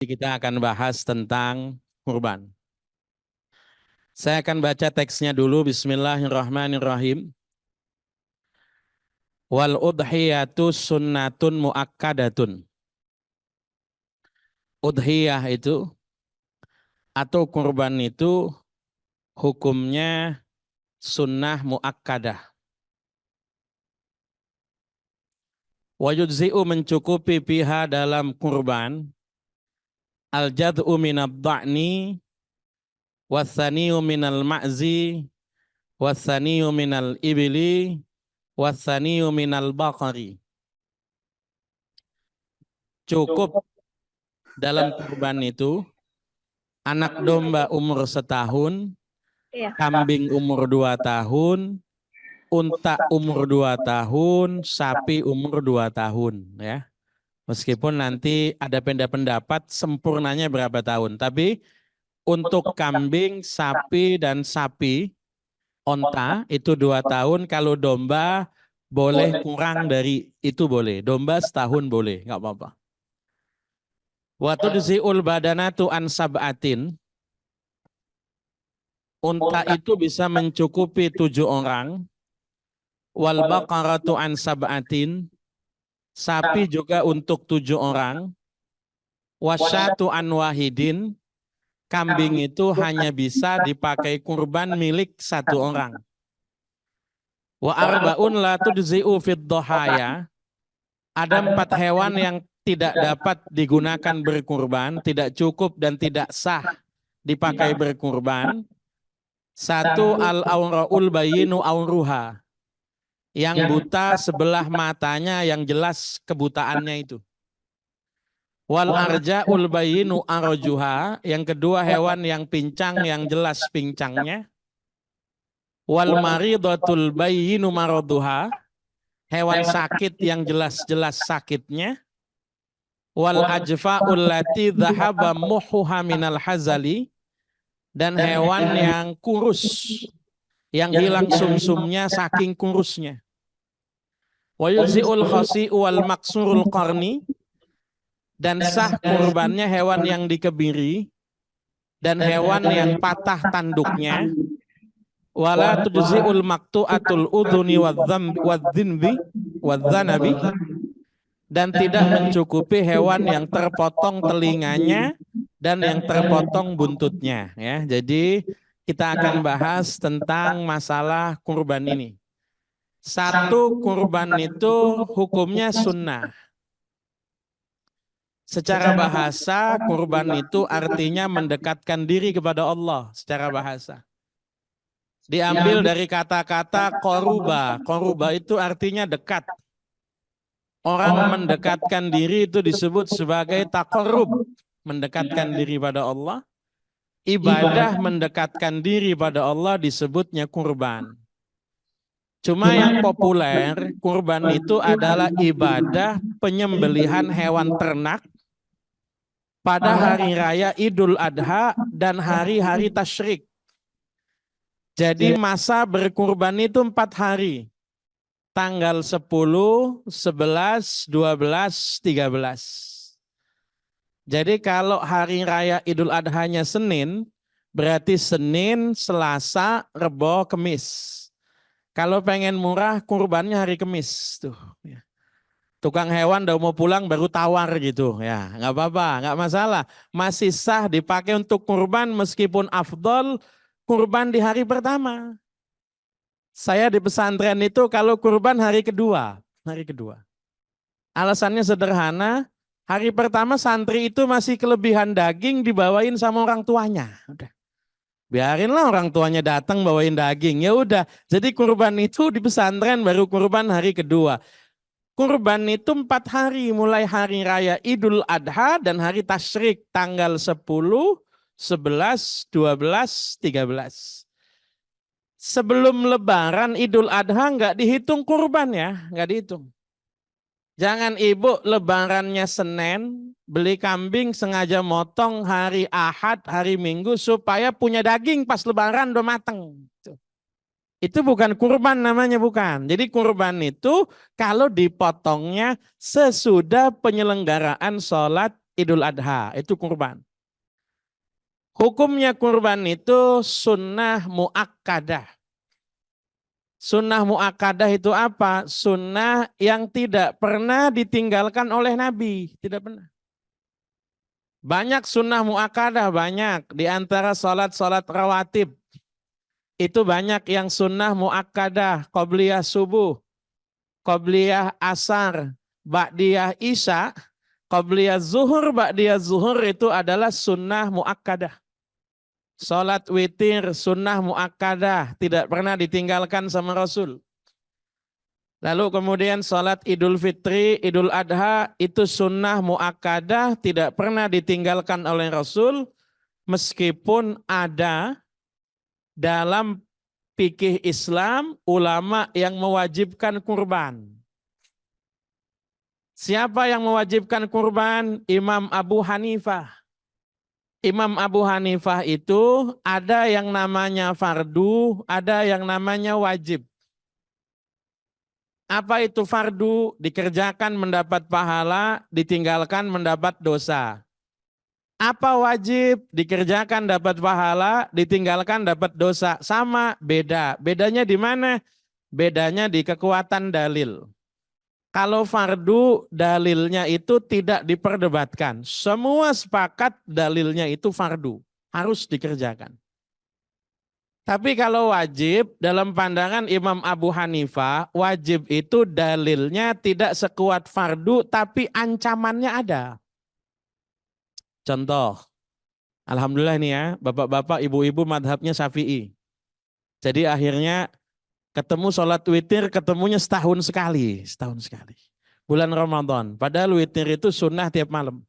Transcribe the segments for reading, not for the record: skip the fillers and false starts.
Kita akan bahas tentang kurban. Saya akan baca teksnya dulu. Bismillahirrahmanirrahim. Wal udhiyatu sunnatun muakkadatun. Udhiyah itu atau kurban itu hukumnya sunnah muakkadah. Wa yujzi'u mencukupi piha dalam kurban al-jad'u minad dha'ni wathaniyu minal ma'zi wathaniyu minal ibli wathaniyu minal baqari. Cukup dalam kurban itu anak domba umur setahun, kambing umur 2 tahun, unta umur 2 tahun, sapi umur 2 tahun, ya. Meskipun nanti ada pendapat sempurnanya berapa tahun, tapi untuk kambing, sapi dan sapi, onta itu 2 tahun, kalau domba boleh kurang dari itu boleh, domba setahun boleh, nggak apa-apa. Wa tudzi'ul badanatu an sab'atin. Unta itu bisa mencukupi 7 orang. Wal baqaratu an sab'atin. Sapi juga untuk 7 orang. Wasyatu an wahidin. Kambing itu hanya bisa dipakai kurban milik 1 orang. Wa arba'un la tudzi'u fid dhahaya. Ada 4 hewan yang tidak dapat digunakan berkurban, tidak cukup dan tidak sah dipakai berkurban. 1 al-aura'ul bayinu auruha. Yang buta sebelah matanya yang jelas kebutaannya itu. Wal arja'ul bayinu arjuha. Yang kedua hewan yang pincang yang jelas pincangnya. Wal maridatul bayinu maraduha. Hewan sakit yang jelas-jelas sakitnya. Wal ajfa'ul lati dhahaba muhuha minal hazali. Dan hewan yang kurus, yang hilang sumsumnya saking kurusnya. Wa yujzi'ul khasi'u wal maksurul qarni. Dan sah kurbannya hewan yang dikebiri dan hewan yang patah tanduknya. Wala tujzi'ul maqtu'atul udhuni wadzanabi. Dan tidak mencukupi hewan yang terpotong telinganya dan yang terpotong buntutnya, ya. Jadi kita akan bahas tentang masalah kurban ini. 1, kurban itu hukumnya sunnah. Secara bahasa kurban itu artinya mendekatkan diri kepada Allah secara bahasa. Diambil dari kata-kata koruba. Koruba itu artinya dekat. Orang mendekatkan diri itu disebut sebagai taqarrub, mendekatkan diri pada Allah. Ibadah mendekatkan diri pada Allah disebutnya kurban. Cuma yang populer, kurban itu adalah ibadah penyembelihan hewan ternak pada hari raya Idul Adha dan hari-hari tasyrik. Jadi masa berkurban itu 4 hari. Tanggal 10, 11, 12, 13. Jadi kalau hari raya Idul Adhanya Senin, berarti Senin, Selasa, Rebo, Kemis. Kalau pengen murah, kurbannya hari Kemis. Tuh. Tukang hewan udah mau pulang baru tawar gitu. Ya, nggak apa-apa, nggak masalah. Masih sah dipakai untuk kurban meskipun afdol kurban di hari pertama. Saya di pesantren itu kalau kurban hari kedua. Alasannya sederhana, hari pertama santri itu masih kelebihan daging dibawain sama orang tuanya. Udah. Biarinlah orang tuanya datang bawain daging. Ya udah, jadi kurban itu di pesantren baru kurban hari kedua. Kurban itu 4 hari, mulai hari raya Idul Adha dan hari tasyrik tanggal 10, 11, 12, 13. Sebelum lebaran Idul Adha nggak dihitung kurban ya, nggak dihitung. Jangan ibu lebarannya Senin, beli kambing sengaja motong hari Ahad, hari Minggu supaya punya daging pas lebaran udah mateng. Itu bukan kurban namanya, bukan. Jadi kurban itu kalau dipotongnya sesudah penyelenggaraan sholat Idul Adha, itu kurban. Hukumnya kurban itu sunnah muakkadah. Sunnah muakkadah itu apa? Sunnah yang tidak pernah ditinggalkan oleh Nabi. Tidak pernah. Banyak sunnah muakkadah, banyak. Di antara salat-salat rawatib. Itu banyak yang sunnah muakkadah. Qobliyah subuh, qobliyah asar, ba'diyah isya, qobliyah zuhur, ba'diyah zuhur itu adalah sunnah muakkadah. Salat witir sunnah muakkadah, tidak pernah ditinggalkan sama Rasul. Lalu kemudian salat Idul Fitri, Idul Adha itu sunnah muakkadah, tidak pernah ditinggalkan oleh Rasul, meskipun ada dalam fikih Islam ulama yang mewajibkan kurban. Siapa yang mewajibkan kurban? Imam Abu Hanifah. Imam Abu Hanifah itu ada yang namanya fardu, ada yang namanya wajib. Apa itu fardu? Dikerjakan mendapat pahala, ditinggalkan mendapat dosa. Apa wajib? Dikerjakan dapat pahala, ditinggalkan dapat dosa. Sama, beda. Bedanya di mana? Bedanya di kekuatan dalil. Kalau fardu, dalilnya itu tidak diperdebatkan. Semua sepakat dalilnya itu fardu. Harus dikerjakan. Tapi kalau wajib, dalam pandangan Imam Abu Hanifah, wajib itu dalilnya tidak sekuat fardu, tapi ancamannya ada. Contoh, alhamdulillah nih ya, bapak-bapak, ibu-ibu madhabnya Syafi'i. Jadi akhirnya ketemu sholat witir, ketemunya setahun sekali. Bulan Ramadan, padahal witir itu sunnah tiap malam.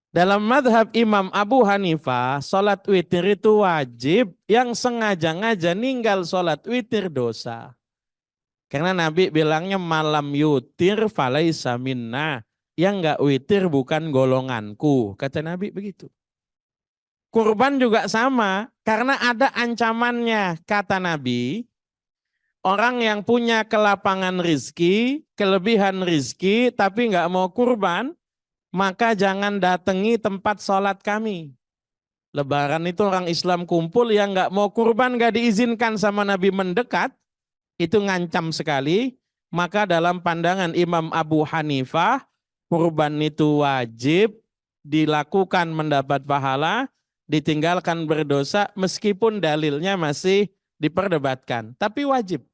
Dalam madhab Imam Abu Hanifah, sholat witir itu wajib, yang sengaja-ngaja ninggal sholat witir dosa. Karena Nabi bilangnya malam yutir falaisa minna, yang enggak witir bukan golonganku, kata Nabi begitu. Kurban juga sama, karena ada ancamannya, kata Nabi, orang yang punya kelapangan rizki, kelebihan rizki, tapi enggak mau kurban, maka jangan datangi tempat sholat kami. Lebaran itu orang Islam kumpul, yang nggak mau kurban, nggak diizinkan sama Nabi mendekat, itu ngancam sekali. Maka dalam pandangan Imam Abu Hanifah, kurban itu wajib, dilakukan mendapat pahala, ditinggalkan berdosa, meskipun dalilnya masih diperdebatkan. Tapi wajib.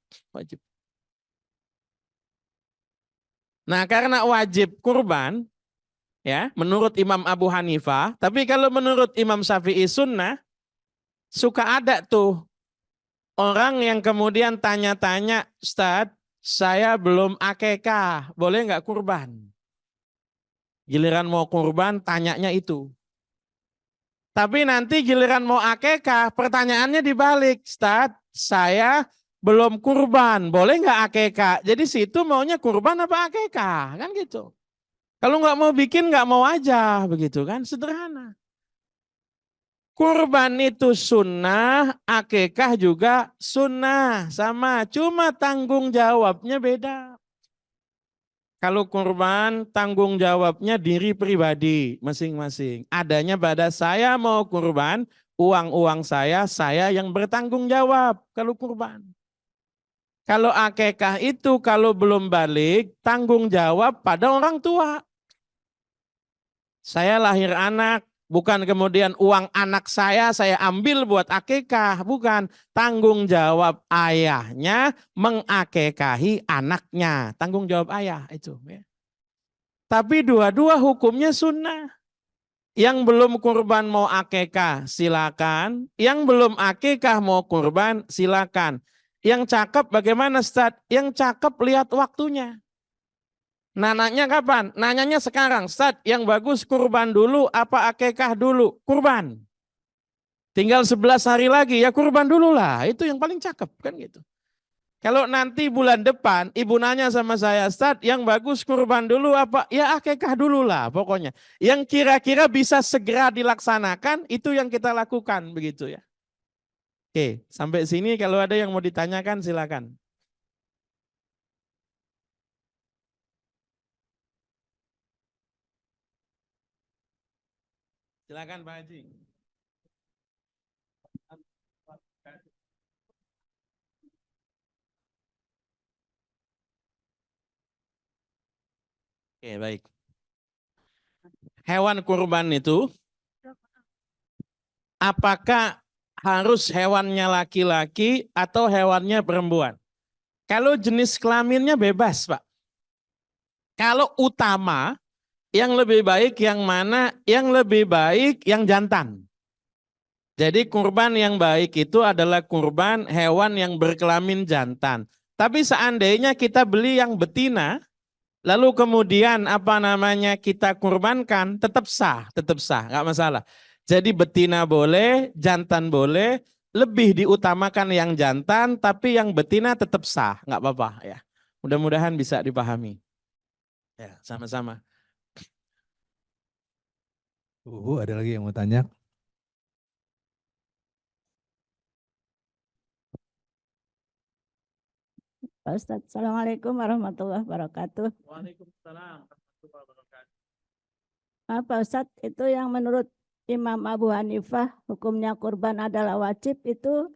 Nah, karena wajib kurban, ya, menurut Imam Abu Hanifah, tapi kalau menurut Imam Syafi'i sunnah, suka ada tuh orang yang kemudian tanya-tanya, Ustadz, saya belum akekah, boleh nggak kurban? Giliran mau kurban, tanyanya itu. Tapi nanti giliran mau akekah, pertanyaannya dibalik, Ustadz, saya belum kurban, boleh nggak akekah? Jadi situ maunya kurban apa akekah, kan gitu. Kalau nggak mau bikin, nggak mau aja, begitu kan, sederhana. Kurban itu sunnah, akikah juga sunnah, sama. Cuma tanggung jawabnya beda. Kalau kurban, tanggung jawabnya diri pribadi masing-masing. Adanya pada saya mau kurban, uang-uang saya yang bertanggung jawab kalau kurban. Kalau akikah itu kalau belum balik, tanggung jawab pada orang tua. Saya lahir anak, bukan kemudian uang anak saya ambil buat akikah, bukan. Tanggung jawab ayahnya mengakikahi anaknya, tanggung jawab ayah itu. Ya. Tapi dua-dua hukumnya sunnah. Yang belum kurban mau akikah silakan, yang belum akikah mau kurban silakan. Yang cakep bagaimana Ustaz? Yang cakep lihat waktunya. Nanyanya kapan? Nanyanya sekarang. Ustaz, yang bagus kurban dulu apa akikah dulu? Kurban. Tinggal 11 hari lagi, ya kurban dulu lah. Itu yang paling cakep kan gitu. Kalau nanti bulan depan ibu nanya sama saya, Ustaz, yang bagus kurban dulu apa? Ya akikah dulu lah pokoknya. Yang kira-kira bisa segera dilaksanakan, itu yang kita lakukan begitu ya. Oke, sampai sini kalau ada yang mau ditanyakan silakan. Silakan Pak Haji. Oke, baik. Hewan kurban itu apakah harus hewannya laki-laki atau hewannya perempuan? Kalau jenis kelaminnya bebas, Pak. Kalau utama, yang lebih baik yang mana? Yang lebih baik yang jantan. Jadi kurban yang baik itu adalah kurban hewan yang berkelamin jantan. Tapi seandainya kita beli yang betina, lalu kemudian apa namanya kita kurbankan, tetap sah, nggak masalah. Jadi betina boleh, jantan boleh, lebih diutamakan yang jantan, tapi yang betina tetap sah, nggak apa-apa ya. Mudah-mudahan bisa dipahami. Ya, sama-sama. Ada lagi yang mau tanya? Pak Ustadz, Assalamualaikum warahmatullahi wabarakatuh. Waalaikumsalam warahmatullahi wabarakatuh. Pak Ustadz, itu yang menurut Imam Abu Hanifah hukumnya kurban adalah wajib itu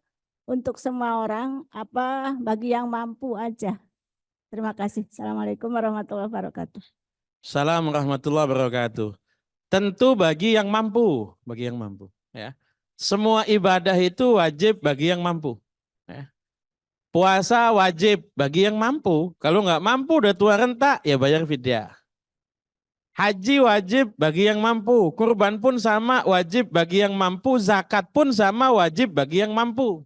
untuk semua orang apa bagi yang mampu aja? Terima kasih. Assalamualaikum warahmatullahi wabarakatuh. Assalamualaikum warahmatullahi wabarakatuh. Tentu bagi yang mampu, ya. Semua ibadah itu wajib bagi yang mampu. Ya. Puasa wajib bagi yang mampu. Kalau nggak mampu udah tua renta ya bayar fidyah. Haji wajib bagi yang mampu. Kurban pun sama wajib bagi yang mampu. Zakat pun sama wajib bagi yang mampu.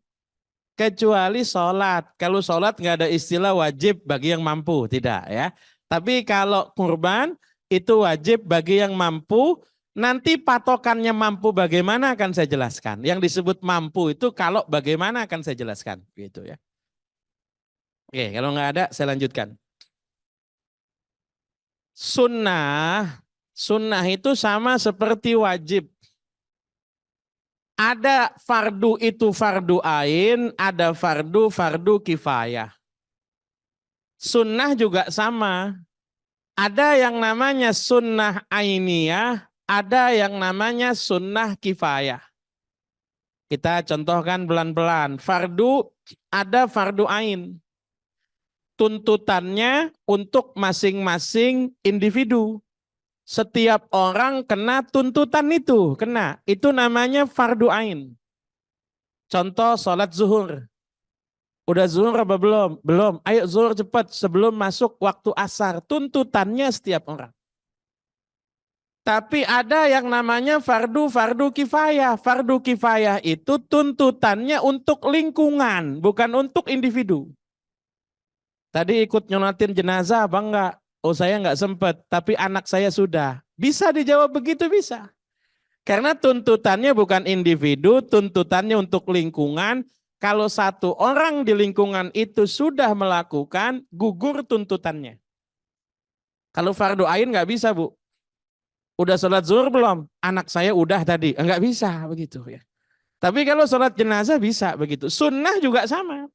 Kecuali sholat. Kalau sholat nggak ada istilah wajib bagi yang mampu. Tidak ya. Tapi kalau kurban itu wajib bagi yang mampu. Nanti patokannya mampu bagaimana akan saya jelaskan. Yang disebut mampu itu kalau bagaimana akan saya jelaskan. Gitu ya. Oke, kalau nggak ada saya lanjutkan. Sunnah itu sama seperti wajib. Ada fardu itu fardu ain, ada fardu kifayah. Sunnah juga sama. Ada yang namanya sunnah ainiyah, ada yang namanya sunnah kifayah. Kita contohkan pelan-pelan. Ada fardu ain. Tuntutannya untuk masing-masing individu. Setiap orang kena tuntutan itu, kena. Itu namanya fardu ain. Contoh sholat zuhur. Udah zuhur apa belum? Belum. Ayo zuhur cepat sebelum masuk waktu asar. Tuntutannya setiap orang. Tapi ada yang namanya fardu kifayah. Fardu kifayah itu tuntutannya untuk lingkungan, bukan untuk individu. Tadi ikut nyolatin jenazah apa enggak? Oh saya enggak sempat, tapi anak saya sudah. Bisa dijawab begitu bisa. Karena tuntutannya bukan individu, tuntutannya untuk lingkungan. Kalau satu orang di lingkungan itu sudah melakukan, gugur tuntutannya. Kalau fardu ain enggak bisa Bu. Udah sholat zuhur belum? Anak saya udah tadi. Enggak bisa begitu ya. Tapi kalau sholat jenazah bisa begitu. Sunnah juga sama.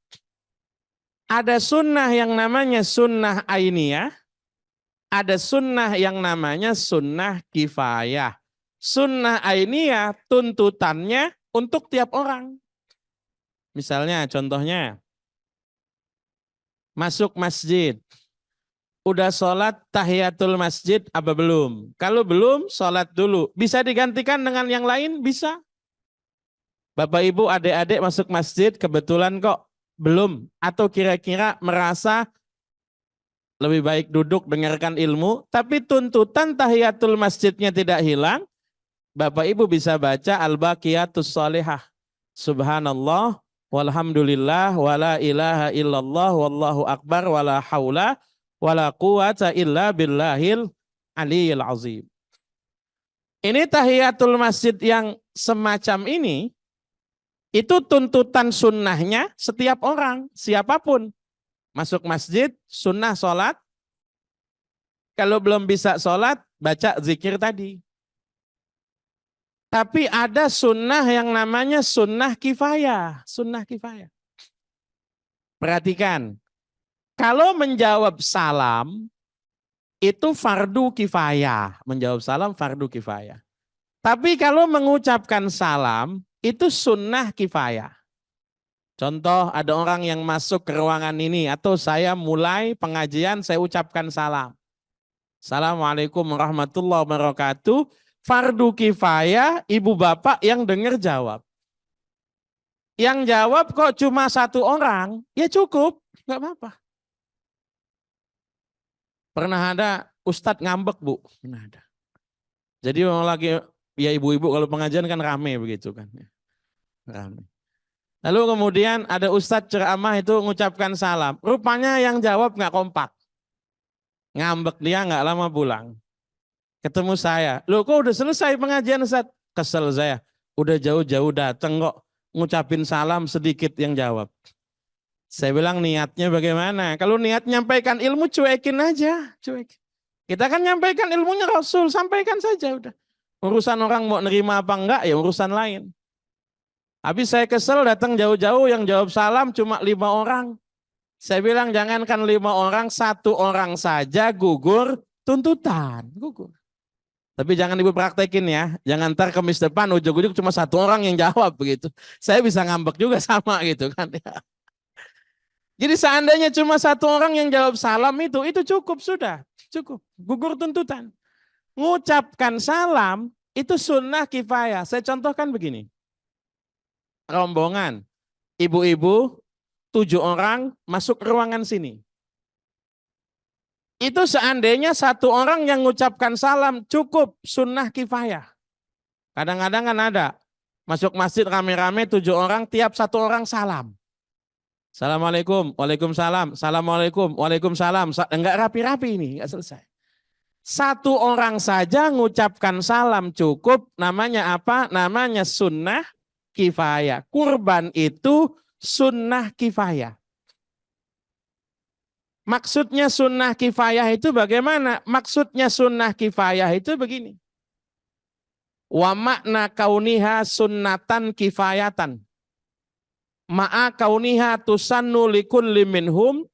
Ada sunnah yang namanya sunnah ainiyah, ada sunnah yang namanya sunnah kifayah. Sunnah ainiyah tuntutannya untuk tiap orang. Misalnya contohnya, masuk masjid, udah sholat tahiyatul masjid apa belum? Kalau belum, sholat dulu. Bisa digantikan dengan yang lain? Bisa. Bapak Ibu adik-adik masuk masjid kebetulan kok belum atau kira-kira merasa lebih baik duduk dengarkan ilmu, tapi tuntutan tahiyatul masjidnya tidak hilang, Bapak Ibu bisa baca Al-Baqiyatus Shalihah. Subhanallah, walhamdulillah, wala ilaha illallah, wallahu akbar, wala haula, wala quwata illa billahil aliyil azim. Ini tahiyatul masjid yang semacam ini, itu tuntutan sunnahnya setiap orang, siapapun. Masuk masjid, sunnah sholat. Kalau belum bisa sholat, baca zikir tadi. Tapi ada sunnah yang namanya sunnah kifayah. Sunnah kifayah. Perhatikan, kalau menjawab salam, itu fardu kifayah. Menjawab salam fardu kifayah. Tapi kalau mengucapkan salam itu sunnah kifayah. Contoh, ada orang yang masuk ke ruangan ini atau saya mulai pengajian, saya ucapkan salam. Assalamualaikum warahmatullahi wabarakatuh. Fardu kifayah, ibu bapak yang dengar jawab. Yang jawab kok cuma satu orang, ya cukup, nggak apa-apa. Pernah ada ustadz ngambek, Bu? Pernah ada. Jadi orang lagi, ya ibu-ibu kalau pengajian kan rame begitu kan. Rame. Lalu kemudian ada ustadz ceramah itu mengucapkan salam. Rupanya yang jawab nggak kompak. Ngambek, dia nggak lama pulang. Ketemu saya. Loh kok udah selesai pengajian Ustadz? Kesel saya. Udah jauh-jauh datang kok ngucapin salam sedikit yang jawab. Saya bilang niatnya bagaimana? Kalau niat nyampaikan ilmu cuekin aja. Cuek. Kita kan nyampaikan ilmunya Rasul. Sampaikan saja udah. Urusan orang mau nerima apa enggak ya urusan lain. Habis saya kesel datang jauh-jauh yang jawab salam cuma 5 orang. Saya bilang jangankan 5 orang, 1 orang saja gugur tuntutan. Gugur. Tapi jangan ibu praktekin ya. Jangan ntar kemis depan ujung-ujung cuma 1 orang yang jawab begitu. Saya bisa ngambek juga sama gitu kan. Jadi seandainya cuma 1 orang yang jawab salam itu cukup sudah. Cukup. Gugur tuntutan. Ngucapkan salam itu sunnah kifayah. Saya contohkan begini. Rombongan. Ibu-ibu 7 orang masuk ruangan sini. Itu seandainya 1 orang yang mengucapkan salam cukup sunnah kifayah. Kadang-kadang kan ada masuk masjid rame-rame 7 orang tiap 1 orang salam. Assalamualaikum, waalaikumsalam, assalamualaikum, waalaikumsalam. Enggak rapi-rapi ini, enggak selesai. 1 orang saja mengucapkan salam cukup, namanya apa? Namanya sunnah kifayah. Kurban itu sunnah kifayah. Maksudnya sunnah kifayah itu bagaimana? Maksudnya sunnah kifayah itu begini. Wa makna kauniha sunnatan kifayatan. Ma'a kauniha tusannu likulli minhum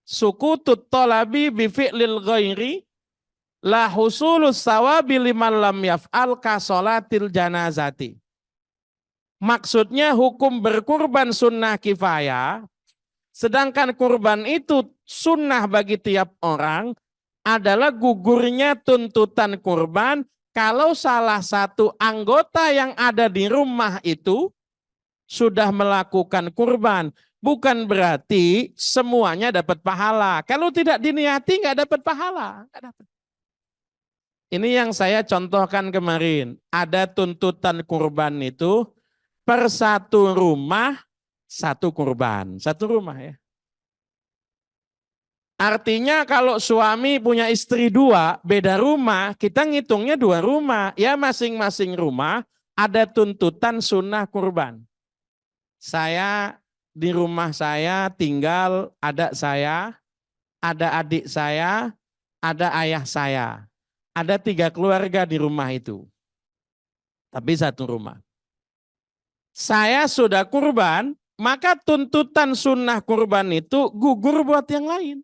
sukutut talabi bifi'lil ghairi la husulus sawabi liman lam yaf'al ka sholatil janazati. Maksudnya hukum berkurban sunnah kifayah, sedangkan kurban itu sunnah bagi tiap orang adalah gugurnya tuntutan kurban kalau salah satu anggota yang ada di rumah itu sudah melakukan kurban. Bukan berarti semuanya dapat pahala. Kalau tidak diniati nggak dapat pahala. Nggak dapat. Ini yang saya contohkan kemarin. Ada tuntutan kurban itu per 1 rumah 1 kurban. 1 rumah ya. Artinya kalau suami punya istri 2, beda rumah, kita ngitungnya 2 rumah. Ya masing-masing rumah ada tuntutan sunnah kurban. Saya di rumah saya tinggal ada saya, ada adik saya, ada ayah saya. Ada 3 keluarga di rumah itu. Tapi 1 rumah. Saya sudah kurban, maka tuntutan sunnah kurban itu gugur buat yang lain.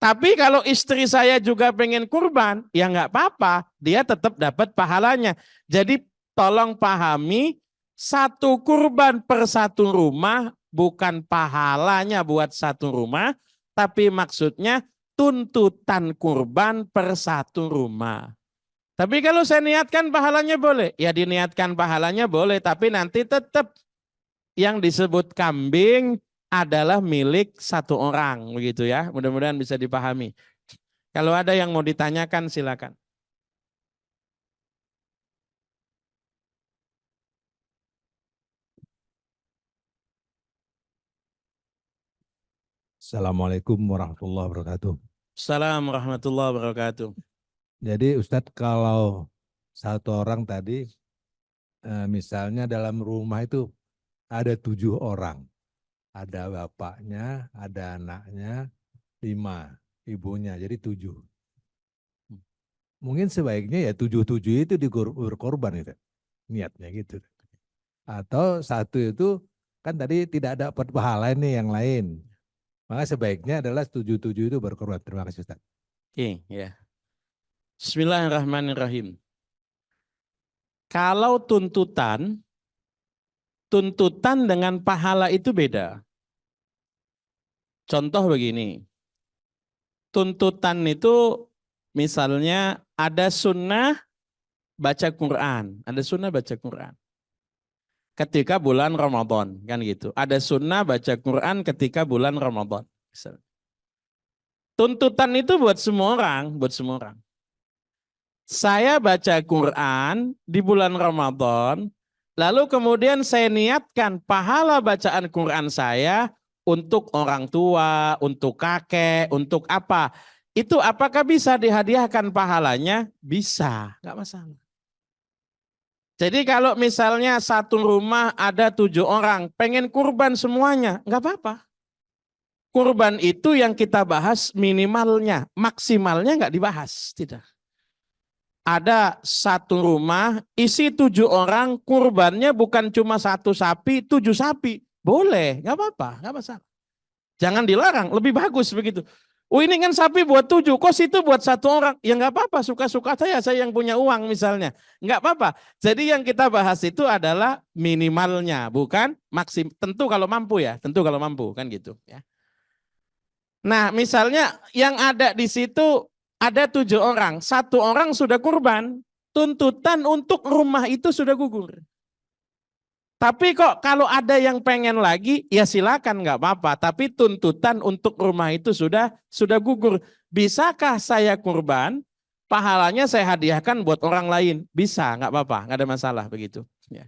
Tapi kalau istri saya juga pengen kurban, ya nggak apa-apa, dia tetap dapat pahalanya. Jadi tolong pahami, 1 kurban per 1 rumah bukan pahalanya buat 1 rumah, tapi maksudnya tuntutan kurban per 1 rumah. Tapi kalau saya niatkan pahalanya boleh, ya diniatkan pahalanya boleh, tapi nanti tetap yang disebut kambing adalah milik 1 orang, begitu ya. Mudah-mudahan bisa dipahami. Kalau ada yang mau ditanyakan silakan. Assalamualaikum warahmatullahi wabarakatuh. Assalamualaikum warahmatullahi wabarakatuh. Jadi Ustadz kalau 1 orang tadi misalnya dalam rumah itu ada 7 orang. Ada bapaknya, ada anaknya, 5, ibunya, jadi 7. Mungkin sebaiknya ya 7-7 itu berkorban itu, niatnya gitu. Atau 1 itu kan tadi tidak dapat pahala nih yang lain. Maka sebaiknya adalah 7-7 itu berkorban. Terima kasih Ustaz. Oke, ya. Bismillahirrahmanirrahim. Kalau tuntutan dengan pahala itu beda. Contoh begini, tuntutan itu misalnya ada sunnah baca Quran, ada sunnah baca Quran. Ketika bulan Ramadan, kan gitu. Ada sunnah baca Quran ketika bulan Ramadan. Tuntutan itu buat semua orang, buat semua orang. Saya baca Quran di bulan Ramadan, lalu kemudian saya niatkan pahala bacaan Quran saya untuk orang tua, untuk kakek, untuk apa. Itu apakah bisa dihadiahkan pahalanya? Bisa, nggak masalah. Jadi kalau misalnya satu rumah ada 7 orang, pengen kurban semuanya, nggak apa-apa. Kurban itu yang kita bahas minimalnya, maksimalnya nggak dibahas, tidak. Ada satu rumah isi 7 orang, kurbannya bukan cuma 1 sapi, 7 sapi. Boleh, nggak apa-apa, nggak masalah. Jangan dilarang, lebih bagus begitu. Oh ini kan sapi buat 7, kok situ buat 1 orang? Ya nggak apa-apa, suka-suka saya yang punya uang misalnya. Nggak apa-apa. Jadi yang kita bahas itu adalah minimalnya, bukan maksim. Tentu kalau mampu ya, tentu kalau mampu kan gitu ya. Nah misalnya yang ada di situ ada 7 orang, 1 orang sudah kurban, tuntutan untuk rumah itu sudah gugur. Tapi kok kalau ada yang pengen lagi, ya silakan nggak apa-apa. Tapi tuntutan untuk rumah itu sudah gugur. Bisakah saya kurban, pahalanya saya hadiahkan buat orang lain? Bisa, nggak apa-apa, nggak ada masalah begitu. Ya.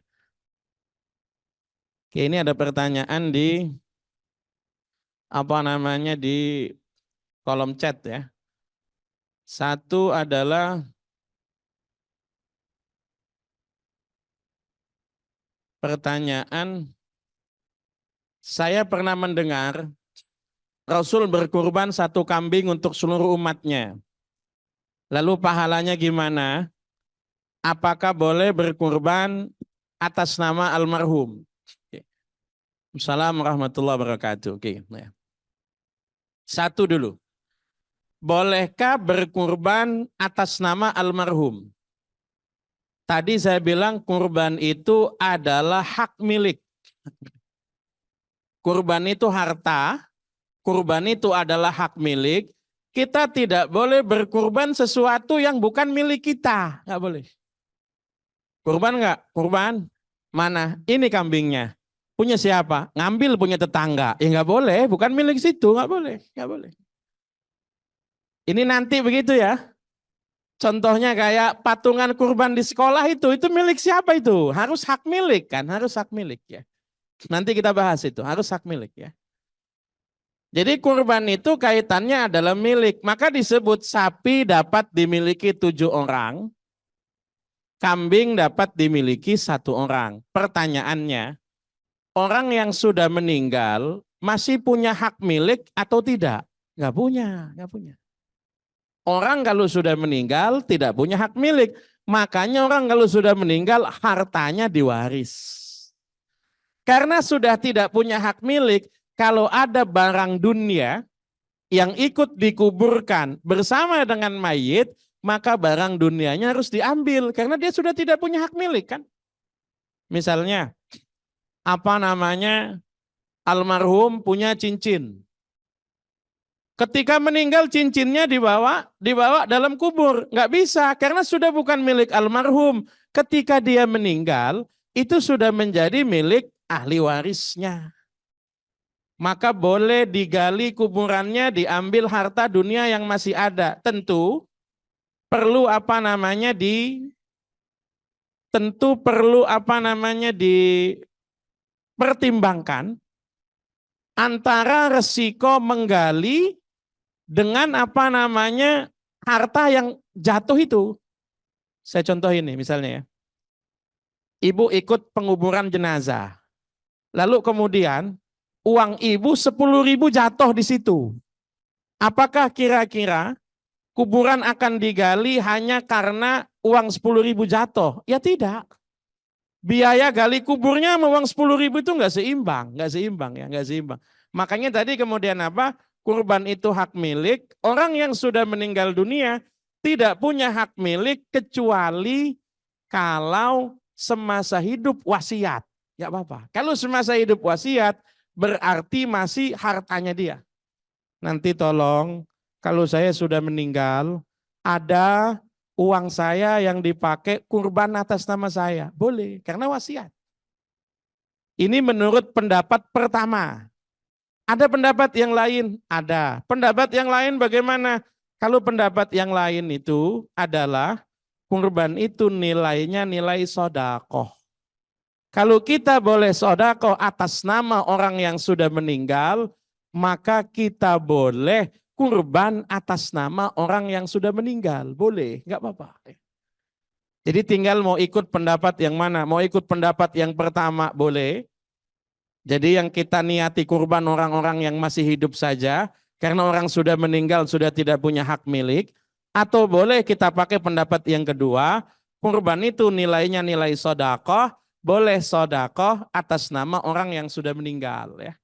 Oke, ini ada pertanyaan di di kolom chat ya. Satu adalah pertanyaan, saya pernah mendengar Rasul berkurban 1 kambing untuk seluruh umatnya. Lalu pahalanya gimana? Apakah boleh berkurban atas nama almarhum? Assalamualaikum warahmatullahi wabarakatuh. Oke, ya. Satu dulu. Bolehkah berkurban atas nama almarhum? Tadi saya bilang kurban itu adalah hak milik. Kurban itu harta, kurban itu adalah hak milik. Kita tidak boleh berkurban sesuatu yang bukan milik kita. Nggak boleh. Kurban nggak? Kurban. Mana? Ini kambingnya. Punya siapa? Ngambil punya tetangga. Ya nggak boleh, bukan milik situ. Nggak boleh, nggak boleh. Ini nanti begitu ya. Contohnya kayak patungan kurban di sekolah itu milik siapa itu? Harus hak milik kan, harus hak milik ya. Nanti kita bahas itu, harus hak milik ya. Jadi kurban itu kaitannya adalah milik, maka disebut sapi dapat dimiliki 7 orang, kambing dapat dimiliki 1 orang. Pertanyaannya, orang yang sudah meninggal masih punya hak milik atau tidak? Nggak punya, nggak punya. Orang kalau sudah meninggal tidak punya hak milik. Makanya orang kalau sudah meninggal hartanya diwaris. Karena sudah tidak punya hak milik, kalau ada barang dunia yang ikut dikuburkan bersama dengan mayit, maka barang dunianya harus diambil. Karena dia sudah tidak punya hak milik kan. Misalnya, almarhum punya cincin. Ketika meninggal cincinnya dibawa dalam kubur. Nggak bisa karena sudah bukan milik almarhum. Ketika dia meninggal itu sudah menjadi milik ahli warisnya. Maka boleh digali kuburannya, diambil harta dunia yang masih ada. Tentu perlu dipertimbangkan antara resiko menggali dengan harta yang jatuh itu. Saya contoh ini misalnya ya. Ibu ikut penguburan jenazah. Lalu kemudian uang ibu 10.000 jatuh di situ. Apakah kira-kira kuburan akan digali hanya karena uang 10.000 jatuh? Ya tidak. Biaya gali kuburnya sama uang 10.000 itu nggak seimbang. Makanya tadi kemudian kurban itu hak milik, orang yang sudah meninggal dunia tidak punya hak milik kecuali kalau semasa hidup wasiat, nggak apa-apa. Kalau semasa hidup wasiat, berarti masih hartanya dia. Nanti tolong, kalau saya sudah meninggal, ada uang saya yang dipakai kurban atas nama saya. Boleh, karena wasiat. Ini menurut pendapat pertama. Ada pendapat yang lain? Ada. Pendapat yang lain bagaimana? Kalau pendapat yang lain itu adalah kurban itu nilainya nilai sodakoh. Kalau kita boleh sodakoh atas nama orang yang sudah meninggal, maka kita boleh kurban atas nama orang yang sudah meninggal. Boleh, nggak apa-apa. Jadi tinggal mau ikut pendapat yang mana. Mau ikut pendapat yang pertama boleh. Jadi yang kita niati kurban orang-orang yang masih hidup saja, karena orang sudah meninggal sudah tidak punya hak milik. Atau boleh kita pakai pendapat yang kedua, kurban itu nilainya nilai sodakoh, boleh sodakoh atas nama orang yang sudah meninggal. Ya.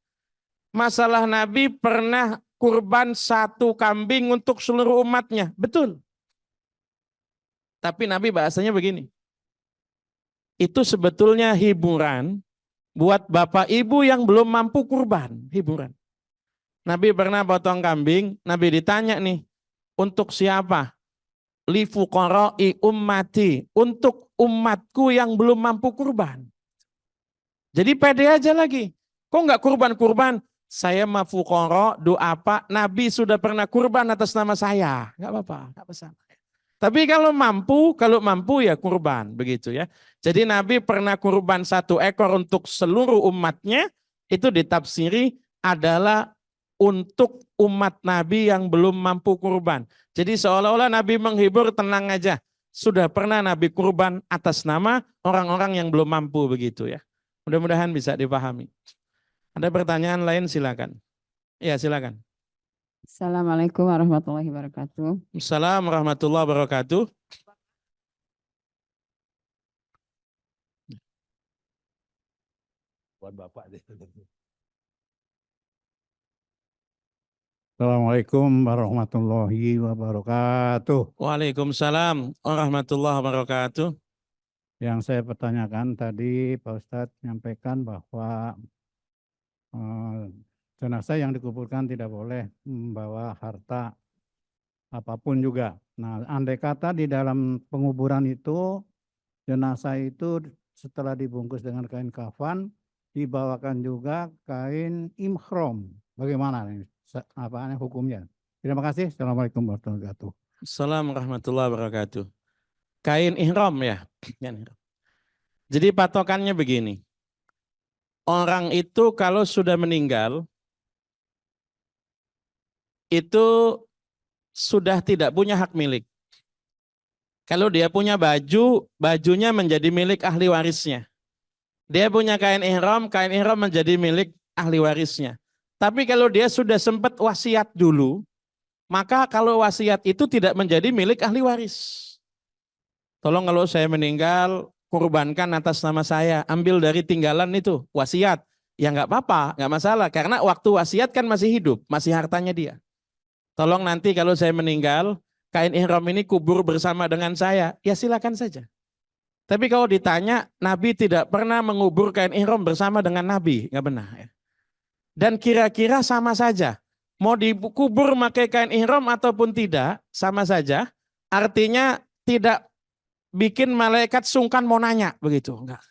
Masalah Nabi pernah kurban satu kambing untuk seluruh umatnya, betul. Tapi Nabi bahasanya begini, itu sebetulnya hiburan buat bapak ibu yang belum mampu kurban, hiburan. Nabi pernah potong kambing, Nabi ditanya nih, untuk siapa? Li fuqara'i ummati, untuk umatku yang belum mampu kurban. Jadi pede aja lagi. Kok nggak kurban-kurban? Saya mah fuqara, doa apa? Nabi sudah pernah kurban atas nama saya. Nggak apa-apa, nggak masalah. Tapi kalau mampu ya kurban, begitu ya. Jadi Nabi pernah kurban satu ekor untuk seluruh umatnya, itu ditafsiri adalah untuk umat Nabi yang belum mampu kurban. Jadi seolah-olah Nabi menghibur, tenang aja. Sudah pernah Nabi kurban atas nama orang-orang yang belum mampu begitu ya. Mudah-mudahan bisa dipahami. Ada pertanyaan lain silakan. Ya silakan. Assalamualaikum warahmatullahi wabarakatuh. Assalamualaikum warahmatullahi wabarakatuh. Buat Bapak deh. Assalamualaikum warahmatullahi wabarakatuh. Waalaikumsalam warahmatullahi wabarakatuh. Yang saya pertanyakan tadi Pak Ustadz menyampaikan bahwa jenazah yang dikuburkan tidak boleh membawa harta apapun juga. Nah, andai kata di dalam penguburan itu jenazah itu setelah dibungkus dengan kain kafan dibawakan juga kain ihram. Bagaimana nih hukumnya? Terima kasih. Assalamualaikum warahmatullahi wabarakatuh. Assalamualaikum warahmatullahi wabarakatuh. Kain ihram ya. Jadi patokannya begini. Orang itu kalau sudah meninggal, itu sudah tidak punya hak milik. Kalau dia punya baju, bajunya menjadi milik ahli warisnya. Dia punya kain ihram menjadi milik ahli warisnya. Tapi kalau dia sudah sempat wasiat dulu, maka kalau wasiat itu tidak menjadi milik ahli waris. Tolong kalau saya meninggal, kurbankan atas nama saya, ambil dari tinggalan itu, wasiat. Ya nggak apa-apa, nggak masalah. Karena waktu wasiat kan masih hidup, masih hartanya dia. Tolong nanti kalau saya meninggal, kain ihram ini kubur bersama dengan saya, ya silakan saja. Tapi kalau ditanya, Nabi tidak pernah mengubur kain ihram bersama dengan Nabi, nggak benar. Ya. Dan kira-kira sama saja, mau dikubur pakai kain ihram ataupun tidak, sama saja. Artinya tidak bikin malaikat sungkan mau nanya, begitu, enggak.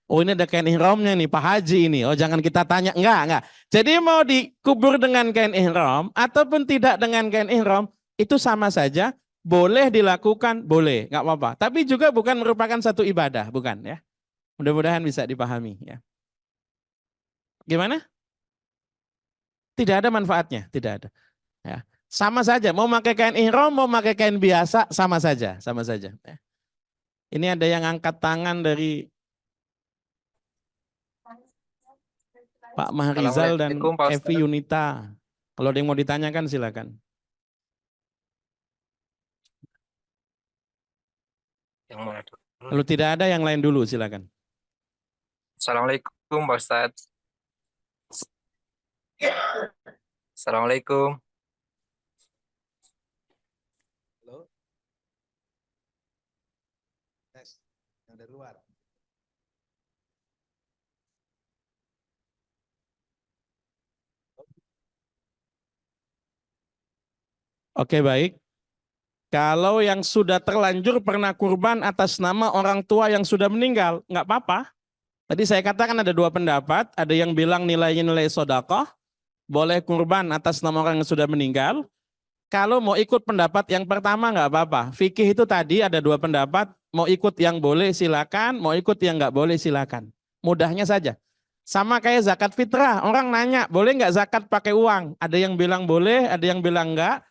Oh ini ada kain ihramnya nih Pak Haji ini. Oh jangan kita tanya. Enggak. Jadi mau dikubur dengan kain ihram ataupun tidak dengan kain ihram itu sama saja. Boleh dilakukan, boleh. Enggak apa-apa. Tapi juga bukan merupakan satu ibadah. Bukan ya. Mudah-mudahan bisa dipahami ya. Gimana? Tidak ada manfaatnya. Tidak ada. Ya. Sama saja. Mau pakai kain ihram, mau pakai kain biasa. Sama saja. Sama saja. Ya. Ini ada yang angkat tangan dari Pak Mahrizal dan Evi Yunita. Kalau ada yang mau ditanyakan silakan. Yang mana dulu? Kalau tidak ada yang lain dulu silakan. Assalamualaikum Pak Ustadz. Assalamualaikum. Halo. Tes. dari luar. Oke, baik. Kalau yang sudah terlanjur pernah kurban atas nama orang tua yang sudah meninggal, nggak apa-apa. Tadi saya katakan ada dua pendapat, ada yang bilang nilainya nilai sedekah, boleh kurban atas nama orang yang sudah meninggal. Kalau mau ikut pendapat yang pertama nggak apa-apa. Fikih itu tadi ada dua pendapat, mau ikut yang boleh silakan, mau ikut yang nggak boleh silakan. Mudahnya saja. Sama kayak zakat fitrah, orang nanya boleh nggak zakat pakai uang? Ada yang bilang boleh, ada yang bilang nggak.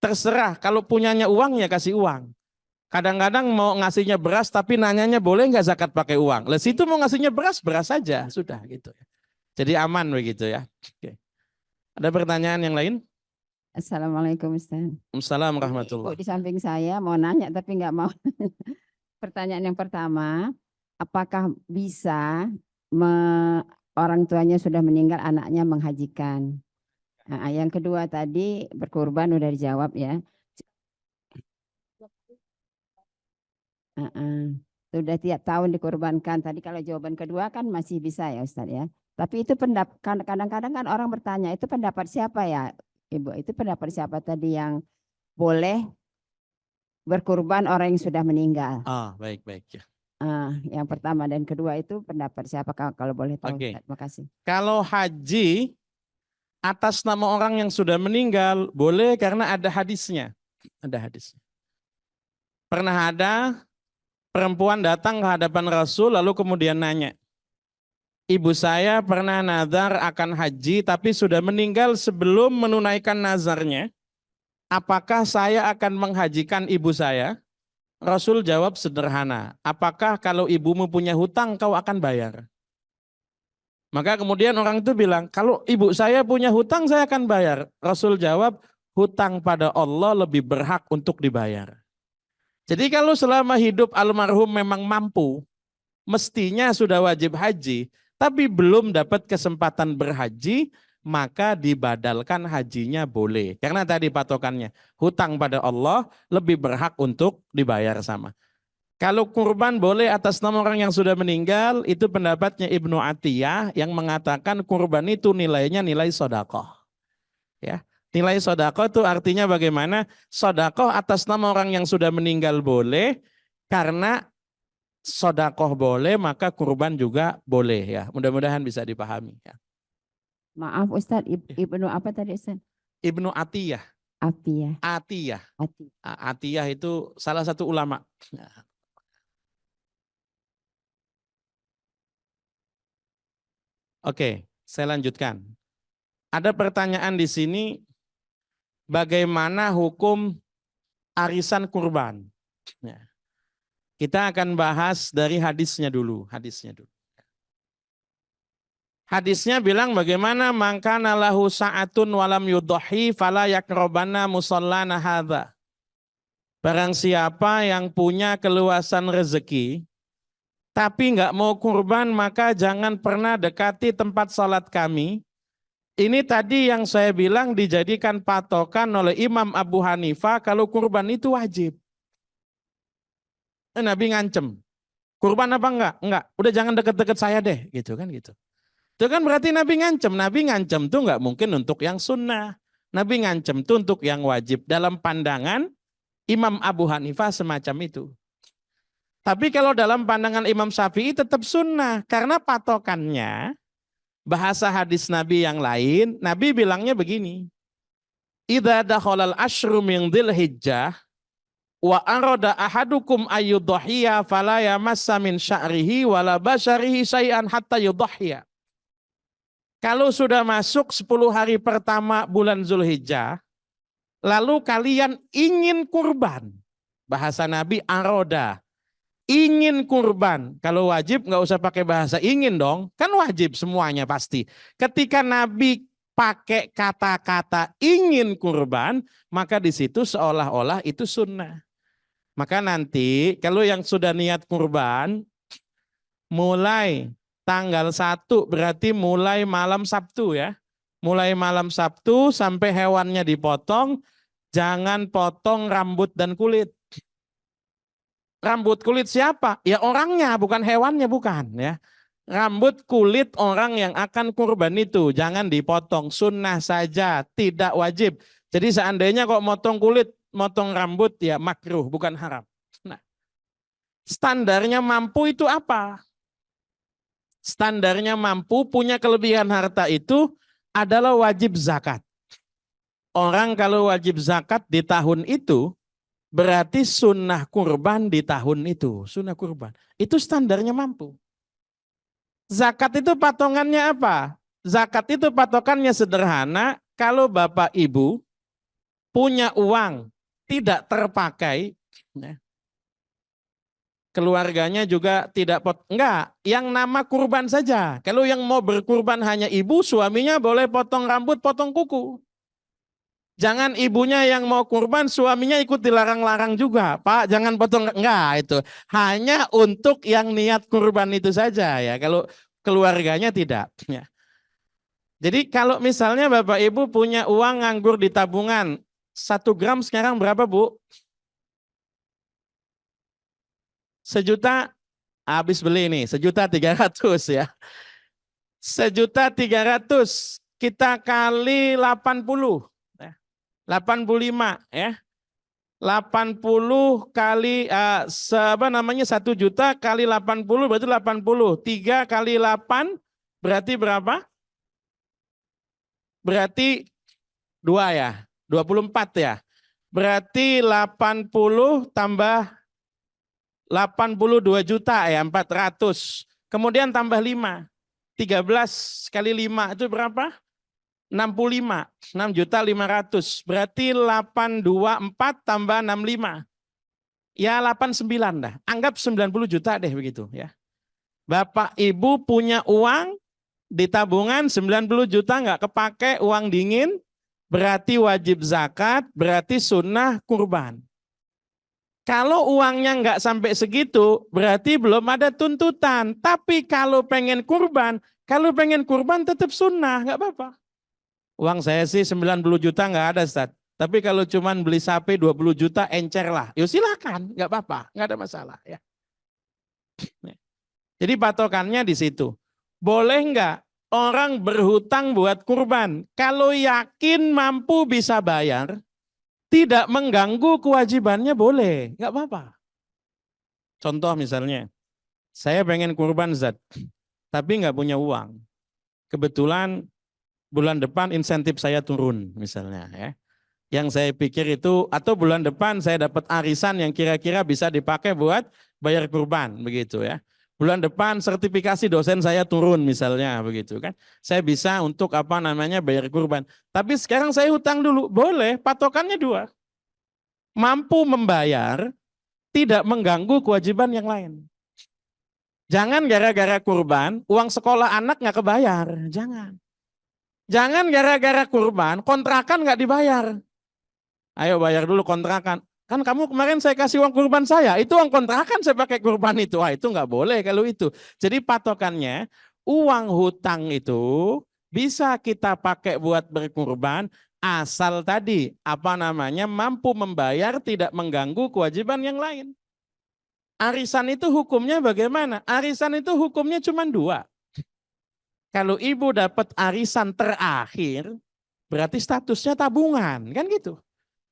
Terserah, kalau punyanya uang ya kasih uang. Kadang-kadang mau ngasihnya beras tapi nanyanya boleh nggak zakat pakai uang. Lah situ mau ngasihnya beras, beras saja, sudah gitu. Jadi aman begitu ya. Oke. Ada pertanyaan yang lain? Assalamualaikum Ustaz. Assalamualaikum Ibu warahmatullahi. di samping saya mau nanya tapi nggak mau. Pertanyaan yang pertama, apakah bisa orang tuanya sudah meninggal anaknya menghajikan? Nah, yang kedua tadi berkurban udah dijawab ya. Sudah tiap tahun dikurbankan. Tadi kalau jawaban kedua kan masih bisa ya Ustaz ya. Tapi itu kadang-kadang kan orang bertanya itu pendapat siapa ya Ibu? Itu pendapat siapa tadi yang boleh berkurban orang yang sudah meninggal? Baik ya. Yang pertama dan kedua itu pendapat siapa kalau boleh tahu? Oke. Terima kasih. Kalau haji atas nama orang yang sudah meninggal boleh karena ada hadisnya. Ada hadisnya. Pernah ada perempuan datang ke hadapan Rasul lalu kemudian nanya, ibu saya pernah nazar akan haji tapi sudah meninggal sebelum menunaikan nazarnya. Apakah saya akan menghajikan ibu saya? Rasul jawab sederhana, apakah kalau ibumu punya hutang kau akan bayar? Maka kemudian orang itu bilang, kalau ibu saya punya hutang saya akan bayar. Rasul jawab, hutang pada Allah lebih berhak untuk dibayar. Jadi kalau selama hidup almarhum memang mampu, mestinya sudah wajib haji, tapi belum dapat kesempatan berhaji, maka dibadalkan hajinya boleh. Karena tadi patokannya, hutang pada Allah lebih berhak untuk dibayar sama. Kalau kurban boleh atas nama orang yang sudah meninggal, itu pendapatnya Ibnu Atiyah yang mengatakan kurban itu nilainya nilai sodakoh. Ya, nilai sodakoh itu artinya bagaimana? Sodakoh atas nama orang yang sudah meninggal boleh, karena sodakoh boleh maka kurban juga boleh ya. Mudah-mudahan bisa dipahami. Ya. Maaf Ustaz, Ibnu apa tadi Ustaz? Ibnu Atiyah. Atiyah. Atiyah. Atiyah itu salah satu ulama. Oke, saya lanjutkan. Ada pertanyaan di sini, bagaimana hukum arisan kurban? Ya. Kita akan bahas dari hadisnya dulu. Hadisnya bilang bagaimana mangkana lahu sa'atun walam yudhahi fala yakrobana musallana hadza. Barang siapa yang punya keluasan rezeki, tapi nggak mau kurban, maka jangan pernah dekati tempat salat kami. Ini tadi yang saya bilang dijadikan patokan oleh Imam Abu Hanifah kalau kurban itu wajib. Nabi ngancem, kurban apa enggak? Enggak, udah jangan deket-deket saya deh, gitu kan gitu. Itu kan berarti Nabi ngancem tuh enggak mungkin untuk yang sunnah. Nabi ngancem tuh untuk yang wajib. Dalam pandangan Imam Abu Hanifah semacam itu. Tapi kalau dalam pandangan Imam Syafi'i tetap sunnah. Karena patokannya, bahasa hadis Nabi yang lain, Nabi bilangnya begini. Idza dakhalal asyru min dzilhijjah wa arada ahadukum ayyudhiya fala yamassa min sya'rihi wala basyarihi syai'an hatta yudhiya. Kalau sudah masuk 10 hari pertama bulan Zulhijjah, lalu kalian ingin kurban. Bahasa Nabi aroda. Ingin kurban, kalau wajib nggak usah pakai bahasa ingin dong, kan wajib semuanya pasti. Ketika Nabi pakai kata-kata ingin kurban, maka di situ seolah-olah itu sunnah. Maka nanti kalau yang sudah niat kurban, mulai tanggal 1 berarti mulai malam Sabtu ya. Mulai malam Sabtu sampai hewannya dipotong, jangan potong rambut dan kulit. Rambut kulit siapa? Ya orangnya, bukan hewannya, bukan ya. Rambut kulit orang yang akan kurban itu jangan dipotong, sunnah saja, tidak wajib. Jadi seandainya kok motong kulit, motong rambut ya makruh, bukan haram. Nah, standarnya mampu itu apa? Standarnya mampu, punya kelebihan harta itu adalah wajib zakat. Orang kalau wajib zakat di tahun itu, berarti sunnah kurban di tahun itu. Sunnah kurban. Itu standarnya mampu. Zakat itu patongannya apa? Zakat itu patokannya sederhana, kalau bapak ibu punya uang tidak terpakai, keluarganya juga tidak enggak, yang nama kurban saja. Kalau yang mau berkurban hanya ibu, suaminya boleh potong rambut, potong kuku. Jangan ibunya yang mau kurban, suaminya ikut dilarang-larang juga. Pak, jangan potong, enggak itu. Hanya untuk yang niat kurban itu saja ya. Kalau keluarganya tidak. Ya. Jadi kalau misalnya Bapak Ibu punya uang nganggur di tabungan, 1 gram sekarang berapa Bu? 1 juta, habis beli ini, 1.300.000 ya. 1.300.000 kita kali 80. 85 ya. 80 kali 1 juta kali 80 berarti 80. 3 kali 8 berarti berapa? Berarti 2 ya. 24 ya. Berarti 80 tambah 82 juta ya, 400. Kemudian tambah 5. 13 kali 5 itu berapa? 65, 6.500.000. Berarti 824 tambah 65. Ya 89 dah. Anggap 90 juta deh begitu ya. Bapak Ibu punya uang di tabungan 90 juta nggak kepake, uang dingin, berarti wajib zakat, berarti sunnah kurban. Kalau uangnya nggak sampai segitu, berarti belum ada tuntutan. Tapi kalau pengen kurban tetap sunnah, nggak apa-apa. Uang saya sih 90 juta nggak ada Ustaz. Tapi kalau cuman beli sapi 20 juta encer lah. Ya silakan, nggak apa-apa, nggak ada masalah ya. Jadi patokannya di situ. Boleh nggak orang berhutang buat kurban? Kalau yakin mampu bisa bayar, tidak mengganggu kewajibannya boleh, nggak apa-apa. Contoh misalnya, saya pengen kurban Ustaz, tapi nggak punya uang. Kebetulan bulan depan insentif saya turun misalnya ya. Yang saya pikir itu, atau bulan depan saya dapat arisan yang kira-kira bisa dipakai buat bayar kurban begitu ya. Bulan depan sertifikasi dosen saya turun misalnya begitu kan. Saya bisa untuk bayar kurban. Tapi sekarang saya hutang dulu, boleh, patokannya 2. Mampu membayar, tidak mengganggu kewajiban yang lain. Jangan gara-gara kurban, uang sekolah anak nggak kebayar, jangan. Jangan gara-gara kurban, kontrakan nggak dibayar. Ayo bayar dulu kontrakan. Kan kamu kemarin saya kasih uang kurban saya, itu uang kontrakan saya pakai kurban itu. Wah itu nggak boleh kalau itu. Jadi patokannya, uang hutang itu bisa kita pakai buat berkurban, asal tadi mampu membayar, tidak mengganggu kewajiban yang lain. Arisan itu hukumnya bagaimana? Arisan itu hukumnya cuma 2. Kalau ibu dapat arisan terakhir, berarti statusnya tabungan, kan gitu.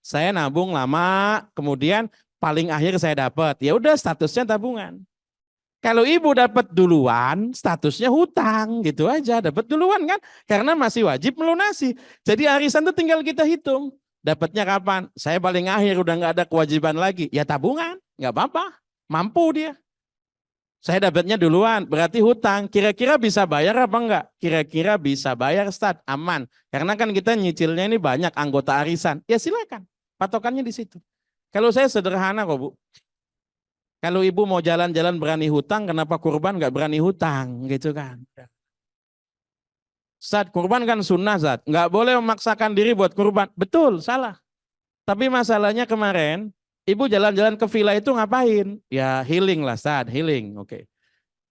Saya nabung lama, kemudian paling akhir saya dapat, ya udah statusnya tabungan. Kalau ibu dapat duluan, statusnya hutang, gitu aja, dapat duluan kan, karena masih wajib melunasi. Jadi arisan itu tinggal kita hitung, dapatnya kapan? Saya paling akhir udah nggak ada kewajiban lagi, ya tabungan, nggak apa-apa, mampu dia. Saya dapatnya duluan, berarti hutang. Kira-kira bisa bayar apa enggak? Kira-kira bisa bayar, Ustaz, aman. Karena kan kita nyicilnya ini banyak anggota arisan. Ya silakan, patokannya di situ. Kalau saya sederhana kok Bu. Kalau ibu mau jalan-jalan berani hutang, kenapa kurban enggak berani hutang? Gitu kan. Ustaz, kurban kan sunnah, Ustaz. Enggak boleh memaksakan diri buat kurban. Betul, salah. Tapi masalahnya kemarin, ibu jalan-jalan ke villa itu ngapain? Ya healing lah, Ustaz, healing. Oke.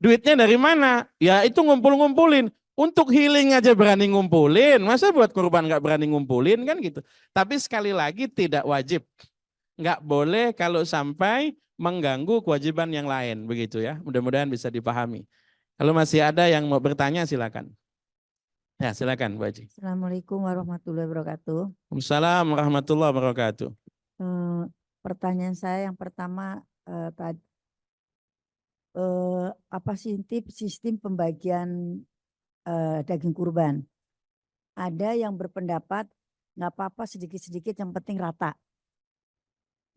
Duitnya dari mana? Ya itu ngumpul-ngumpulin. Untuk healing aja berani ngumpulin, masa buat kurban nggak berani ngumpulin kan gitu. Tapi sekali lagi tidak wajib. Nggak boleh kalau sampai mengganggu kewajiban yang lain, begitu ya. Mudah-mudahan bisa dipahami. Kalau masih ada yang mau bertanya silakan. Ya, silakan Bu Haji. Assalamualaikum warahmatullahi wabarakatuh. Waalaikumsalam warahmatullahi wabarakatuh. Pertanyaan saya yang pertama, apa sih sistem pembagian daging kurban? Ada yang berpendapat nggak apa-apa sedikit-sedikit yang penting rata.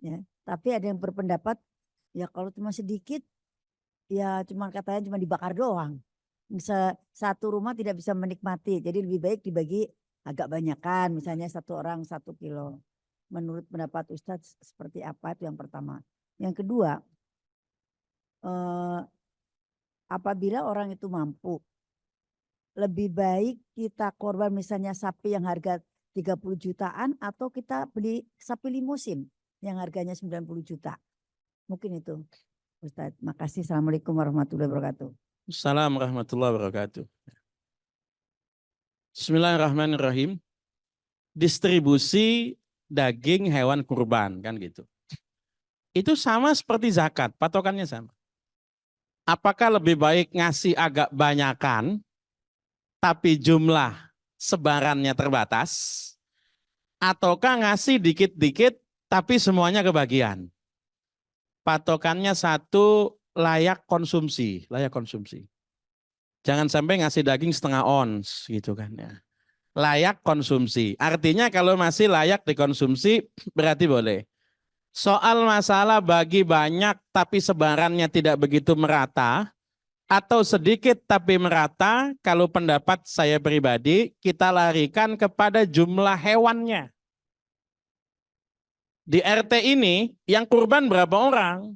Ya, tapi ada yang berpendapat ya kalau cuma sedikit ya cuma katanya cuma dibakar doang. Satu rumah tidak bisa menikmati, jadi lebih baik dibagi agak banyakan, misalnya satu orang 1 kilo. Menurut pendapat Ustadz seperti apa, itu yang pertama. Yang kedua, apabila orang itu mampu, lebih baik kita korban misalnya sapi yang harga 30 jutaan atau kita beli sapi limusin yang harganya 90 juta. Mungkin itu Ustadz. Makasih. Assalamualaikum warahmatullahi wabarakatuh. Assalamualaikum warahmatullahi wabarakatuh. Bismillahirrahmanirrahim. Distribusi daging hewan kurban kan gitu. Itu sama seperti zakat, patokannya sama. Apakah lebih baik ngasih agak banyakan tapi jumlah sebarannya terbatas, ataukah ngasih dikit-dikit tapi semuanya kebagian? Patokannya satu, layak konsumsi, layak konsumsi. Jangan sampai ngasih daging setengah ons gitu kan ya. Layak konsumsi. Artinya kalau masih layak dikonsumsi berarti boleh. Soal masalah bagi banyak tapi sebarannya tidak begitu merata atau sedikit tapi merata, kalau pendapat saya pribadi kita larikan kepada jumlah hewannya. Di RT ini yang kurban berapa orang?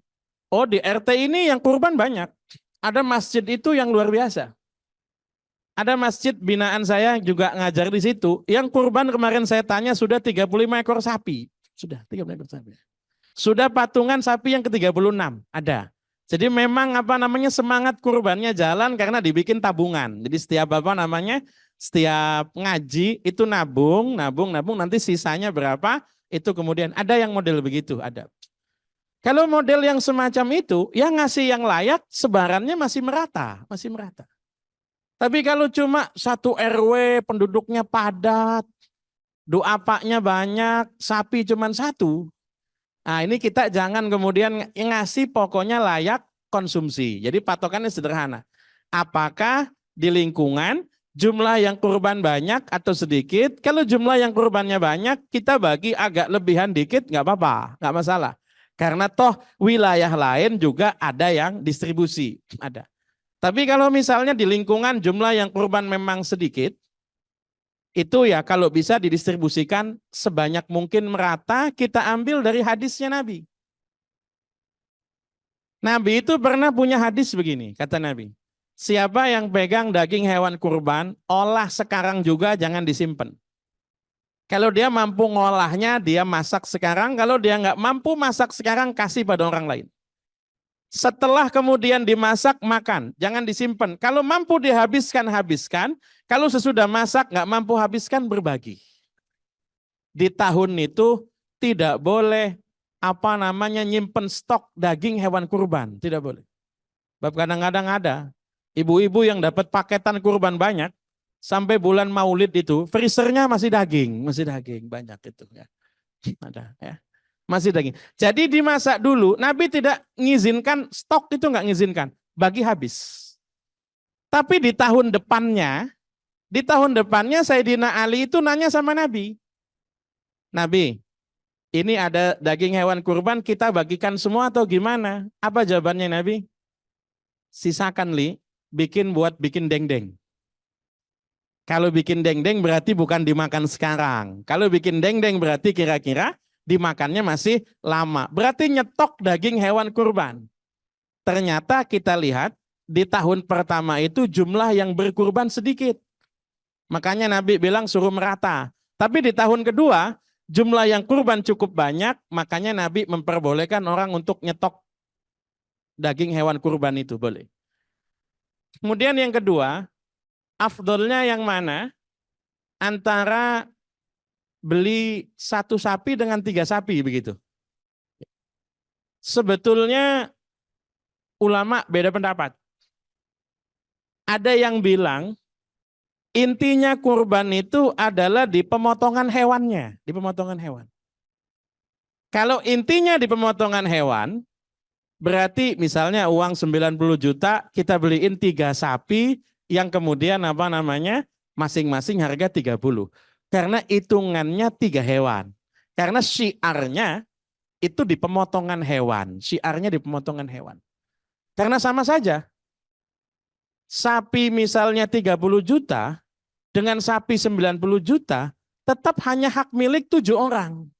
Oh, di RT ini yang kurban banyak. Ada masjid itu yang luar biasa. Ada masjid binaan saya juga ngajar di situ. Yang kurban kemarin saya tanya sudah 35 ekor sapi. Sudah 35 ekor sapi. Sudah patungan sapi yang ke-36 ada. Jadi memang semangat kurbannya jalan karena dibikin tabungan. Jadi setiap ngaji itu nabung nanti sisanya berapa itu kemudian ada yang model begitu ada. Kalau model yang semacam itu, yang ngasih yang layak, sebarannya masih merata. Tapi kalau cuma satu RW, penduduknya padat, duapaknya banyak, sapi cuma satu. Nah ini kita jangan kemudian ngasih pokoknya layak konsumsi. Jadi patokannya sederhana. Apakah di lingkungan jumlah yang kurban banyak atau sedikit? Kalau jumlah yang kurbannya banyak, kita bagi agak lebihan dikit, nggak apa-apa, nggak masalah. Karena toh wilayah lain juga ada yang distribusi, ada. Tapi kalau misalnya di lingkungan jumlah yang kurban memang sedikit, itu ya kalau bisa didistribusikan sebanyak mungkin merata, kita ambil dari hadisnya Nabi. Nabi itu pernah punya hadis begini, kata Nabi. Siapa yang pegang daging hewan kurban, olah sekarang juga jangan disimpan. Kalau dia mampu ngolahnya, dia masak sekarang. Kalau dia nggak mampu masak sekarang, kasih pada orang lain. Setelah kemudian dimasak, makan. Jangan disimpan. Kalau mampu dihabiskan, habiskan. Kalau sesudah masak, nggak mampu habiskan, berbagi. Di tahun itu tidak boleh nyimpen stok daging hewan kurban. Tidak boleh. Sebab kadang-kadang ada ibu-ibu yang dapat paketan kurban banyak, sampai bulan Maulid itu freezernya masih daging banyak itu ya. Ada ya. Masih daging. Jadi dimasak dulu. Nabi tidak mengizinkan stok itu nggak mengizinkan, bagi habis. Tapi di tahun depannya Sayyidina Ali itu nanya sama Nabi. Nabi, ini ada daging hewan kurban kita bagikan semua atau gimana? Apa jawabannya Nabi? Sisakan li, bikin deng-deng. Kalau bikin deng-deng berarti bukan dimakan sekarang. Kalau bikin deng-deng berarti kira-kira dimakannya masih lama. Berarti nyetok daging hewan kurban. Ternyata kita lihat di tahun pertama itu jumlah yang berkurban sedikit. Makanya Nabi bilang suruh merata. Tapi di tahun kedua jumlah yang kurban cukup banyak. Makanya Nabi memperbolehkan orang untuk nyetok daging hewan kurban itu boleh. Kemudian yang kedua, afdolnya yang mana? Antara beli 1 sapi dengan 3 sapi begitu. sebetulnya ulama beda pendapat. Ada yang bilang intinya kurban itu adalah di pemotongan hewannya, di pemotongan hewan. Kalau intinya di pemotongan hewan, berarti misalnya uang 90 juta kita beliin 3 sapi yang kemudian apa namanya masing-masing harga 30. Karena hitungannya 3 hewan. Karena syiarnya itu di pemotongan hewan. Syiarnya di pemotongan hewan. Karena sama saja. Sapi misalnya 30 juta dengan sapi 90 juta tetap hanya hak milik 7 orang.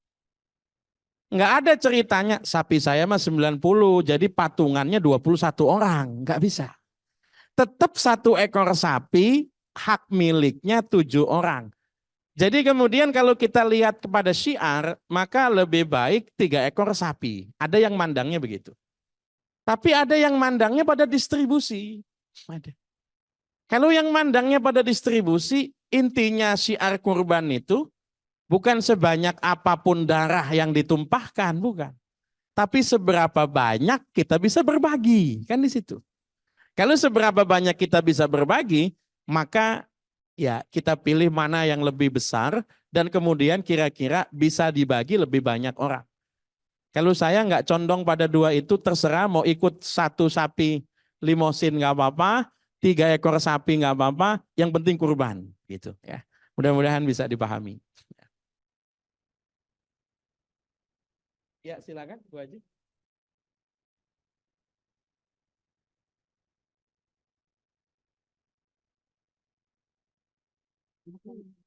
Nggak ada ceritanya sapi saya mah 90 jadi patungannya 21 orang. Nggak bisa. Tetap 1 ekor sapi hak miliknya 7 orang. Jadi kemudian kalau kita lihat kepada syiar maka lebih baik 3 ekor sapi. Ada yang mandangnya begitu. Tapi ada yang mandangnya pada distribusi. Ada. Kalau yang mandangnya pada distribusi intinya syiar kurban itu bukan sebanyak apapun darah yang ditumpahkan, bukan. Tapi seberapa banyak kita bisa berbagi, kan di situ. Kalau seberapa banyak kita bisa berbagi, maka ya kita pilih mana yang lebih besar dan kemudian kira-kira bisa dibagi lebih banyak orang. Kalau saya nggak condong pada 2 itu terserah mau ikut 1 sapi limosin nggak apa-apa, 3 ekor sapi nggak apa-apa, yang penting kurban gitu ya. Mudah-mudahan bisa dipahami. Ya silakan Bu Haji.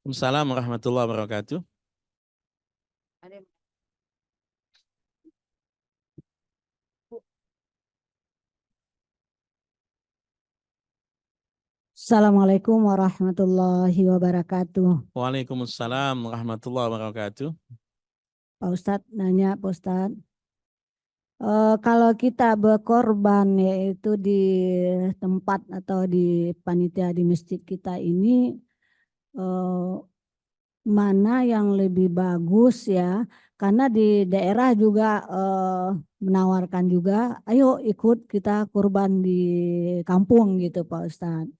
Assalamualaikum warahmatullahi wabarakatuh. Assalamualaikum warahmatullahi wabarakatuh. Waalaikumsalam warahmatullahi wabarakatuh. Pak Ustadz nanya, Pak Ustadz. Kalau kita berkorban yaitu di tempat atau di panitia di masjid kita ini, mana yang lebih bagus ya? Karena di daerah juga menawarkan juga, ayo ikut kita kurban di kampung gitu Pak Ustadz.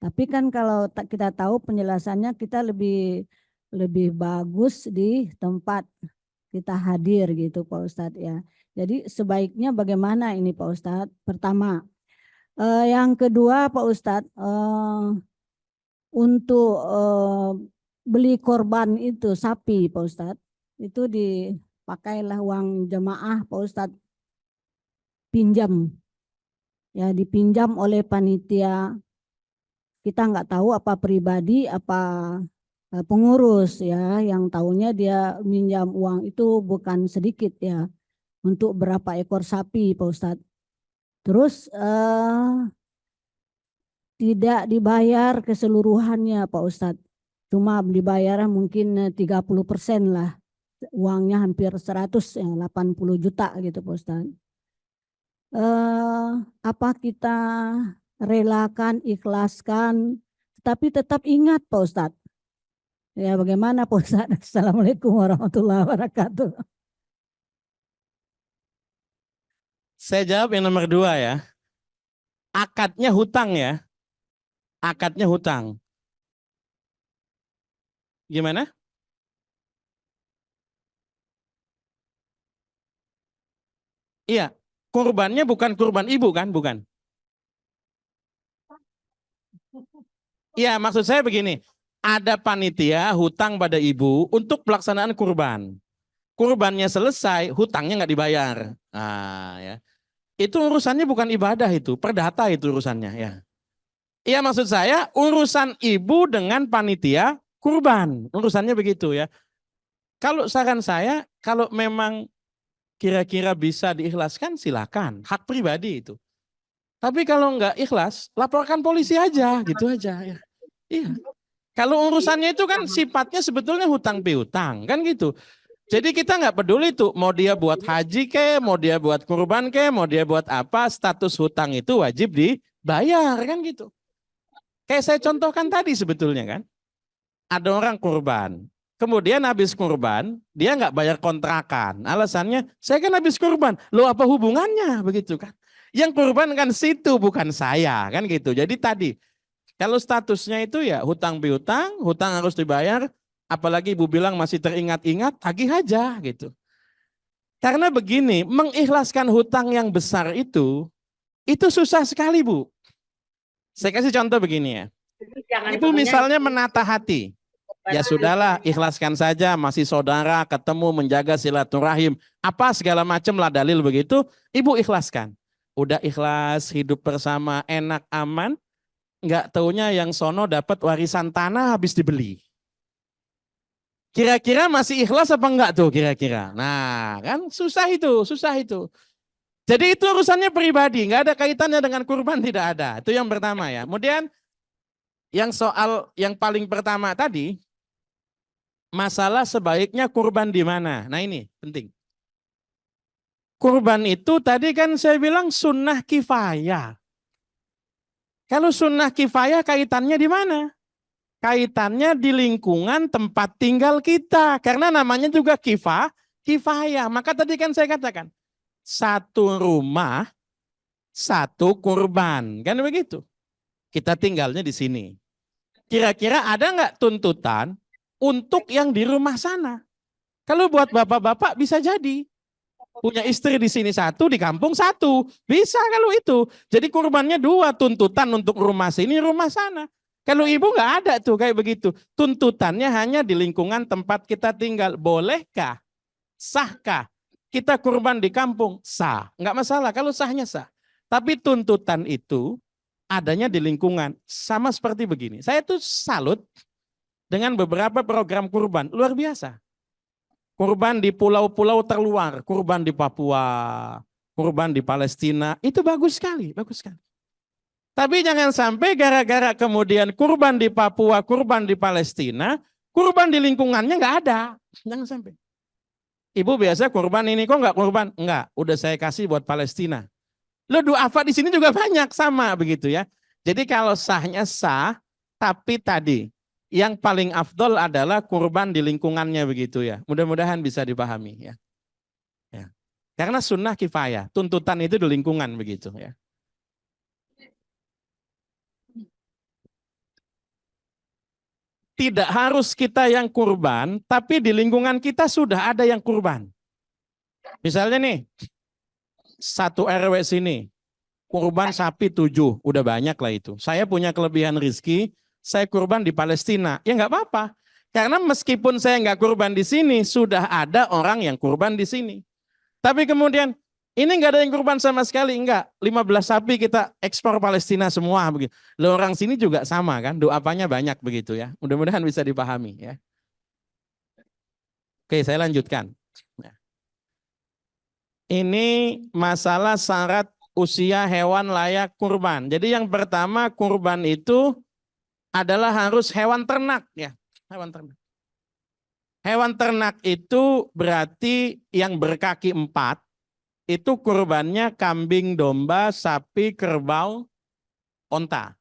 Tapi kan kalau kita tahu penjelasannya kita lebih bagus di tempat kita hadir gitu Pak Ustadz ya. Jadi sebaiknya bagaimana ini Pak Ustadz? Pertama, yang kedua Pak Ustadz, untuk beli korban itu sapi Pak Ustadz, itu dipakailah uang jemaah Pak Ustadz, pinjam, ya dipinjam oleh panitia. Kita nggak tahu apa pribadi apa pengurus ya, yang tahunya dia minjam uang itu bukan sedikit ya, untuk berapa ekor sapi Pak Ustadz. Terus tidak dibayar keseluruhannya Pak Ustadz, cuma dibayar mungkin 30% lah, uangnya hampir 100 ya, 80 juta gitu Pak Ustadz. Apa kita relakan, ikhlaskan, tapi tetap ingat Pak Ustadz. Ya bagaimana Pak Ustadz? Assalamualaikum warahmatullahi wabarakatuh. Saya jawab yang nomor 2 ya. Akadnya hutang ya. Akadnya hutang. Gimana? Iya, kurbannya bukan kurban ibu kan? Bukan. Iya, maksud saya begini. Ada panitia hutang pada ibu untuk pelaksanaan kurban. Kurbannya selesai, hutangnya nggak dibayar. Nah, ya. Itu urusannya bukan ibadah itu, perdata itu urusannya ya. Iya maksud saya urusan ibu dengan panitia kurban, urusannya begitu ya. Kalau saran saya, kalau memang kira-kira bisa diikhlaskan silakan, hak pribadi itu. Tapi kalau nggak ikhlas, laporkan polisi aja, gitu aja ya. Iya. Kalau urusannya itu kan sifatnya sebetulnya hutang piutang, kan gitu. Jadi kita nggak peduli tuh mau dia buat haji ke, mau dia buat kurban ke, mau dia buat apa, status hutang itu wajib dibayar kan gitu. Kayak saya contohkan tadi sebetulnya kan. Ada orang kurban, Kemudian habis kurban, dia nggak bayar kontrakan. Alasannya, saya kan habis kurban. Loh apa hubungannya? Begitu kan. Yang kurban kan situ, bukan saya. Kan gitu. Jadi tadi, kalau statusnya itu ya hutang piutang, hutang harus dibayar. Apalagi ibu bilang masih teringat-ingat, tagih aja gitu. Karena begini, mengikhlaskan hutang yang besar itu susah sekali Bu. Saya kasih contoh begini ya. Ibu misalnya menata hati. Ya sudahlah, ikhlaskan saja, masih saudara, ketemu, menjaga silaturahim. Apa segala macam lah dalil begitu, ibu ikhlaskan. Udah ikhlas, hidup bersama, enak, aman. Enggak taunya yang sono dapat warisan tanah habis dibeli. Kira-kira masih ikhlas apa enggak tuh kira-kira? Nah kan susah itu. Jadi itu urusannya pribadi, enggak ada kaitannya dengan kurban, tidak ada. Itu yang pertama ya. Kemudian yang soal yang paling pertama tadi, masalah sebaiknya kurban di mana? Nah ini penting. Kurban itu tadi kan saya bilang sunnah kifayah. Kalau sunnah kifayah kaitannya di mana? Kaitannya di lingkungan tempat tinggal kita. Karena namanya juga kifayah. Maka tadi kan saya katakan, satu rumah, satu kurban. Kan begitu. Kita tinggalnya di sini. Kira-kira ada nggak tuntutan untuk yang di rumah sana? Kalau buat bapak-bapak bisa jadi. Punya istri di sini satu, di kampung satu. Bisa kalau itu. Jadi kurbannya dua, tuntutan untuk rumah sini, rumah sana. Kalau ibu nggak ada tuh kayak begitu. Tuntutannya hanya di lingkungan tempat kita tinggal. Bolehkah? Sahkah? Kita kurban di kampung? Sah. Nggak masalah kalau sahnya sah. Tapi tuntutan itu adanya di lingkungan. Sama seperti begini. Saya tuh salut dengan beberapa program kurban. Luar biasa. Kurban di pulau-pulau terluar, kurban di Papua, kurban di Palestina, itu bagus sekali, bagus sekali. Tapi jangan sampai gara-gara kemudian kurban di Papua, kurban di Palestina, kurban di lingkungannya nggak ada. Jangan sampai. Ibu biasa kurban ini kok nggak kurban? Enggak, udah saya kasih buat Palestina. Lo duafa di sini juga banyak sama begitu ya. Jadi kalau sahnya sah, tapi tadi yang paling afdol adalah kurban di lingkungannya begitu ya. Mudah-mudahan bisa dipahami ya. Ya. Karena sunnah kifayah, tuntutan itu di lingkungan begitu ya. Tidak harus kita yang kurban, tapi di lingkungan kita sudah ada yang kurban. Misalnya nih, satu RW sini, kurban sapi 7, udah banyak lah itu. Saya punya kelebihan rezeki, saya kurban di Palestina, ya nggak apa-apa. Karena meskipun saya nggak kurban di sini, sudah ada orang yang kurban di sini. Tapi kemudian, ini nggak ada yang kurban sama sekali, enggak. 15 sapi kita ekspor Palestina semua. Begitu. Loh, orang sini juga sama kan, doanya banyak begitu ya. Mudah-mudahan bisa dipahami ya. Oke, saya lanjutkan. Ini masalah syarat usia hewan layak kurban. Jadi yang pertama kurban itu adalah harus hewan ternak ya, hewan ternak. Hewan ternak itu berarti yang berkaki 4, itu kurbannya kambing, domba, sapi, kerbau, onta.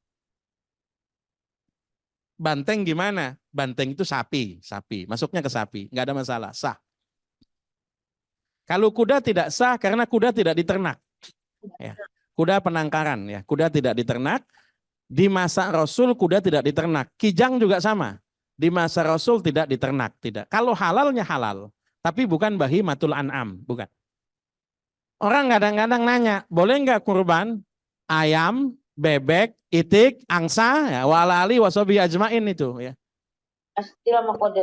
Banteng gimana? Banteng itu sapi, masuknya ke sapi, nggak ada masalah, sah. Kalau kuda tidak sah karena kuda tidak diternak. Ya. Kuda penangkaran ya, kuda tidak diternak. Di masa Rasul kuda tidak diternak. Kijang juga sama. Di masa Rasul tidak diternak. Tidak. Kalau halalnya halal. Tapi bukan bahimatul an'am. Bukan. Orang kadang-kadang nanya, boleh nggak kurban ayam, bebek, itik, angsa, ya, walali, wasobi ajmain itu. Ya.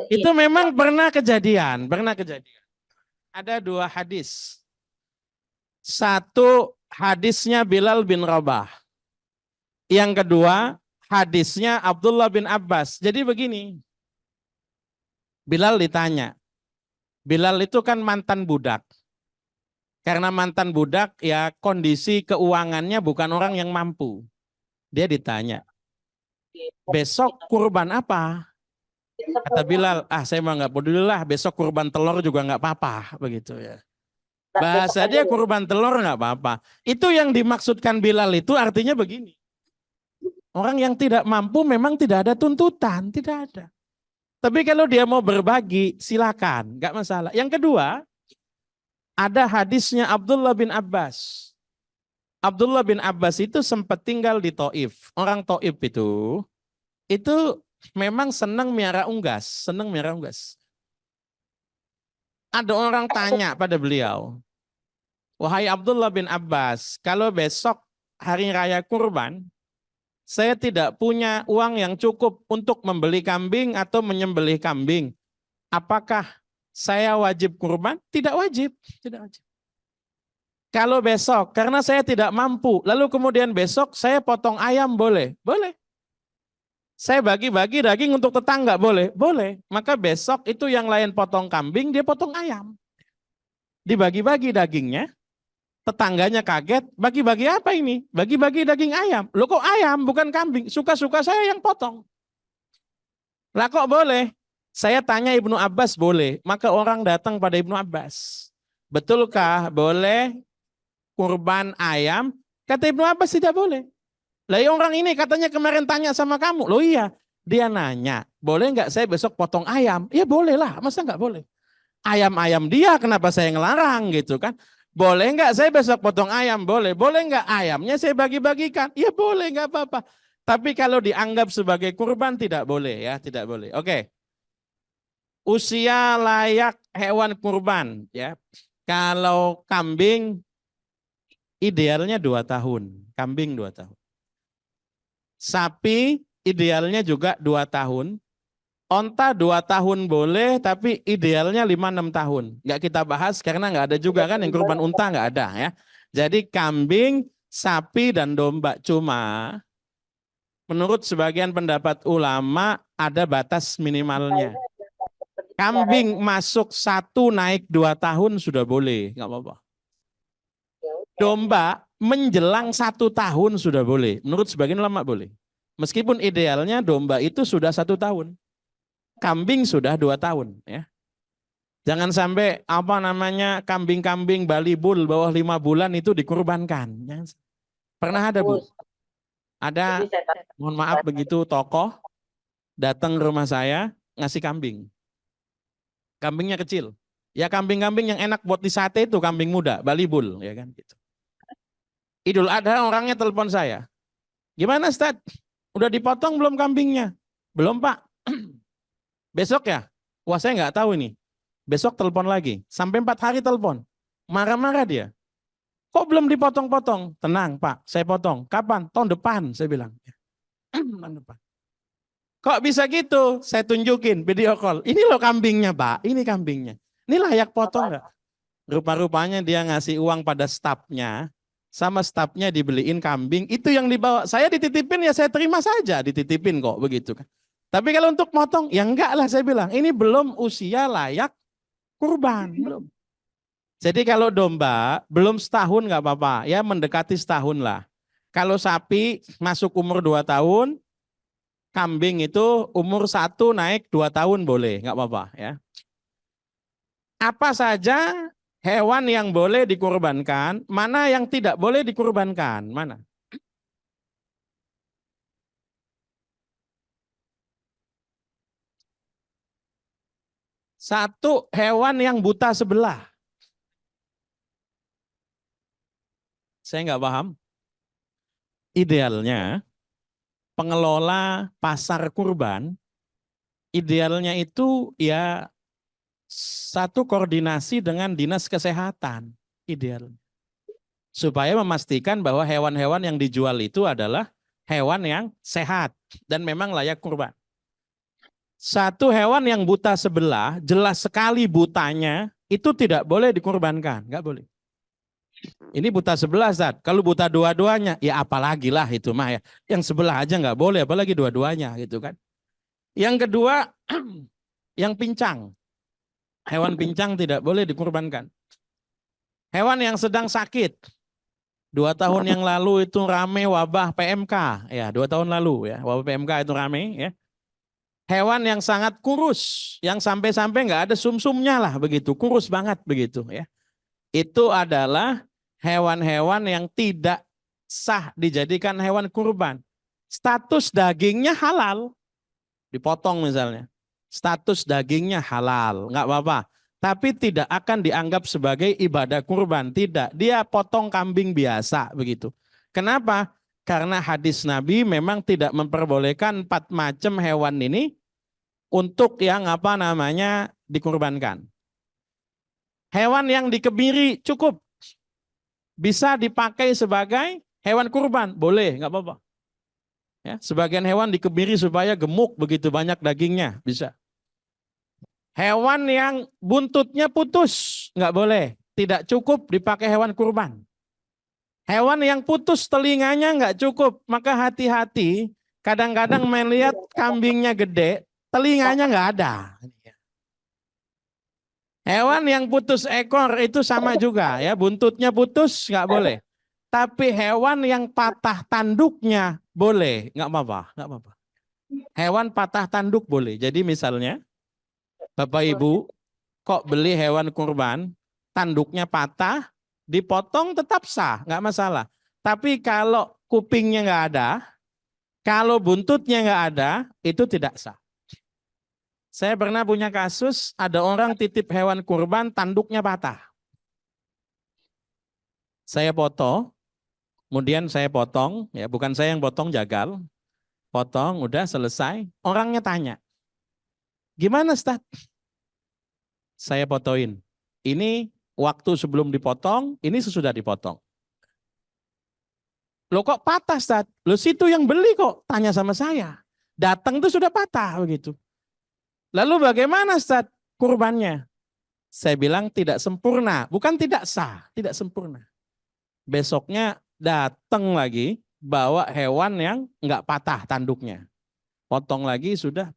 Itu memang pernah kejadian. Ada 2 hadis. Satu hadisnya Bilal bin Rabah. Yang kedua, hadisnya Abdullah bin Abbas. Jadi begini, Bilal ditanya. Bilal itu kan mantan budak. Karena mantan budak, ya kondisi keuangannya bukan orang yang mampu. Dia ditanya, besok kurban apa? Kata Bilal, saya mah nggak peduli lah, besok kurban telur juga nggak apa-apa. Begitu ya. Bahasa dia kurban telur nggak apa-apa. Itu yang dimaksudkan Bilal itu artinya begini. Orang yang tidak mampu memang tidak ada tuntutan, tidak ada. Tapi kalau dia mau berbagi, silakan, nggak masalah. Yang kedua, ada hadisnya Abdullah bin Abbas. Abdullah bin Abbas itu sempat tinggal di Taif. Orang Taif itu memang senang miara unggas, senang miara unggas. Ada orang tanya pada beliau, wahai Abdullah bin Abbas, kalau besok hari raya kurban, saya tidak punya uang yang cukup untuk membeli kambing atau menyembelih kambing. Apakah saya wajib kurban? Tidak wajib, tidak wajib. Kalau besok, karena saya tidak mampu, lalu kemudian besok saya potong ayam boleh? Boleh. Saya bagi-bagi daging untuk tetangga boleh? Boleh. Maka besok itu yang lain potong kambing, dia potong ayam. Dibagi-bagi dagingnya, tetangganya kaget, bagi-bagi apa ini? Bagi-bagi daging ayam. Loh kok ayam bukan kambing? Suka-suka saya yang potong. Lah kok boleh? Saya tanya Ibnu Abbas boleh. Maka orang datang pada Ibnu Abbas. Betulkah boleh kurban ayam? Kata Ibnu Abbas tidak boleh. Lah orang ini katanya kemarin tanya sama kamu. Loh iya, dia nanya, boleh nggak saya besok potong ayam? Ya boleh lah, masa nggak boleh? Ayam-ayam dia kenapa saya ngelarang gitu kan? Boleh nggak saya besok potong ayam? Boleh. Boleh nggak ayamnya saya bagi-bagikan? Ya boleh, nggak apa-apa. Tapi kalau dianggap sebagai kurban tidak boleh ya, tidak boleh. Oke. Usia layak hewan kurban ya. Kalau kambing idealnya 2 tahun, kambing 2 tahun. Sapi idealnya juga 2 tahun. Onta 2 tahun boleh, tapi idealnya 5-6 tahun. Nggak kita bahas karena nggak ada juga kan yang kurban unta nggak ada ya. Jadi kambing, sapi, dan domba. Cuma menurut sebagian pendapat ulama ada batas minimalnya. Kambing masuk 1 naik 2 tahun sudah boleh, nggak apa-apa. Domba menjelang 1 tahun sudah boleh. Menurut sebagian ulama boleh. Meskipun idealnya domba itu sudah 1 tahun. Kambing sudah 2 tahun. Ya. Jangan sampai kambing-kambing Bali Bull bawah 5 bulan itu dikurbankan. Pernah ada Bu? Ada, mohon maaf begitu tokoh datang ke rumah saya ngasih kambing. Kambingnya kecil. Ya kambing-kambing yang enak buat disate itu kambing muda, Bali Bull. Ya kan, gitu. Idul Adha orangnya telepon saya. Gimana Ustaz? Udah dipotong belum kambingnya? Belum Pak. Besok ya? Wah saya nggak tahu ini. Besok telepon lagi. Sampai 4 hari telepon. Marah-marah dia. Kok belum dipotong-potong? Tenang Pak, saya potong. Kapan? Tahun depan saya bilang. Tahun depan. Kok bisa gitu? Saya tunjukin video call. Ini loh kambingnya Pak, ini kambingnya. Ini layak potong nggak? Rupa-rupanya dia ngasih uang pada stafnya. Sama stafnya dibeliin kambing, itu yang dibawa. Saya dititipin ya saya terima saja, dititipin kok begitu kan. Tapi kalau untuk motong, ya enggak lah saya bilang. Ini belum usia layak kurban, belum. Jadi kalau domba belum setahun nggak apa-apa, ya mendekati setahun lah. Kalau sapi masuk umur 2 tahun, kambing itu umur 1 naik 2 tahun boleh, nggak apa-apa ya. Apa saja hewan yang boleh dikurbankan, mana yang tidak boleh dikurbankan, mana? Satu, hewan yang buta sebelah. Saya nggak paham. Idealnya, pengelola pasar kurban, idealnya itu ya satu koordinasi dengan dinas kesehatan, ideal. Supaya memastikan bahwa hewan-hewan yang dijual itu adalah hewan yang sehat dan memang layak kurban. Satu hewan yang buta sebelah, jelas sekali butanya, itu tidak boleh dikurbankan, nggak boleh. Ini buta sebelah, Zat. Kalau buta dua-duanya, ya apalagi lah itu mah ya. Yang sebelah aja nggak boleh, apalagi dua-duanya gitu kan. Yang kedua, yang pincang. Hewan pincang tidak boleh dikurbankan. Hewan yang sedang sakit. 2 tahun yang lalu itu rame wabah PMK. Ya, 2 tahun lalu ya, wabah PMK itu rame ya. Hewan yang sangat kurus, yang sampai-sampai nggak ada sumsumnya lah begitu, kurus banget begitu ya. Itu adalah hewan-hewan yang tidak sah dijadikan hewan kurban. Status dagingnya halal, dipotong misalnya. status dagingnya halal, nggak apa-apa. Tapi tidak akan dianggap sebagai ibadah kurban, tidak. Dia potong kambing biasa begitu. Kenapa? Karena hadis Nabi memang tidak memperbolehkan 4 macam hewan ini untuk yang dikurbankan. Hewan yang dikebiri cukup. Bisa dipakai sebagai hewan kurban, boleh, nggak apa-apa. Ya, sebagian hewan dikebiri supaya gemuk begitu banyak dagingnya, bisa. Hewan yang buntutnya putus, nggak boleh. Tidak cukup dipakai hewan kurban. Hewan yang putus telinganya nggak cukup, maka hati-hati. Kadang-kadang melihat kambingnya gede, telinganya nggak ada. Hewan yang putus ekor itu sama juga ya, buntutnya putus nggak boleh. Tapi hewan yang patah tanduknya boleh, nggak apa-apa, nggak apa-apa. Hewan patah tanduk boleh. Jadi misalnya, Bapak Ibu, kok beli hewan kurban, tanduknya patah, dipotong tetap sah, nggak masalah. Tapi kalau kupingnya nggak ada, kalau buntutnya nggak ada, itu tidak sah. Saya pernah punya kasus, ada orang titip hewan kurban, tanduknya patah. Saya foto, kemudian saya potong, ya bukan saya yang potong, jagal. Potong, udah selesai. Orangnya tanya, gimana Ustaz? Saya fotoin. Ini waktu sebelum dipotong, ini sesudah dipotong. Loh kok patah Ustaz? Loh situ yang beli kok tanya sama saya. Datang tuh sudah patah begitu. Lalu bagaimana Ustaz kurbannya? Saya bilang tidak sempurna, bukan tidak sah, tidak sempurna. Besoknya datang lagi bawa hewan yang enggak patah tanduknya. Potong lagi sudah.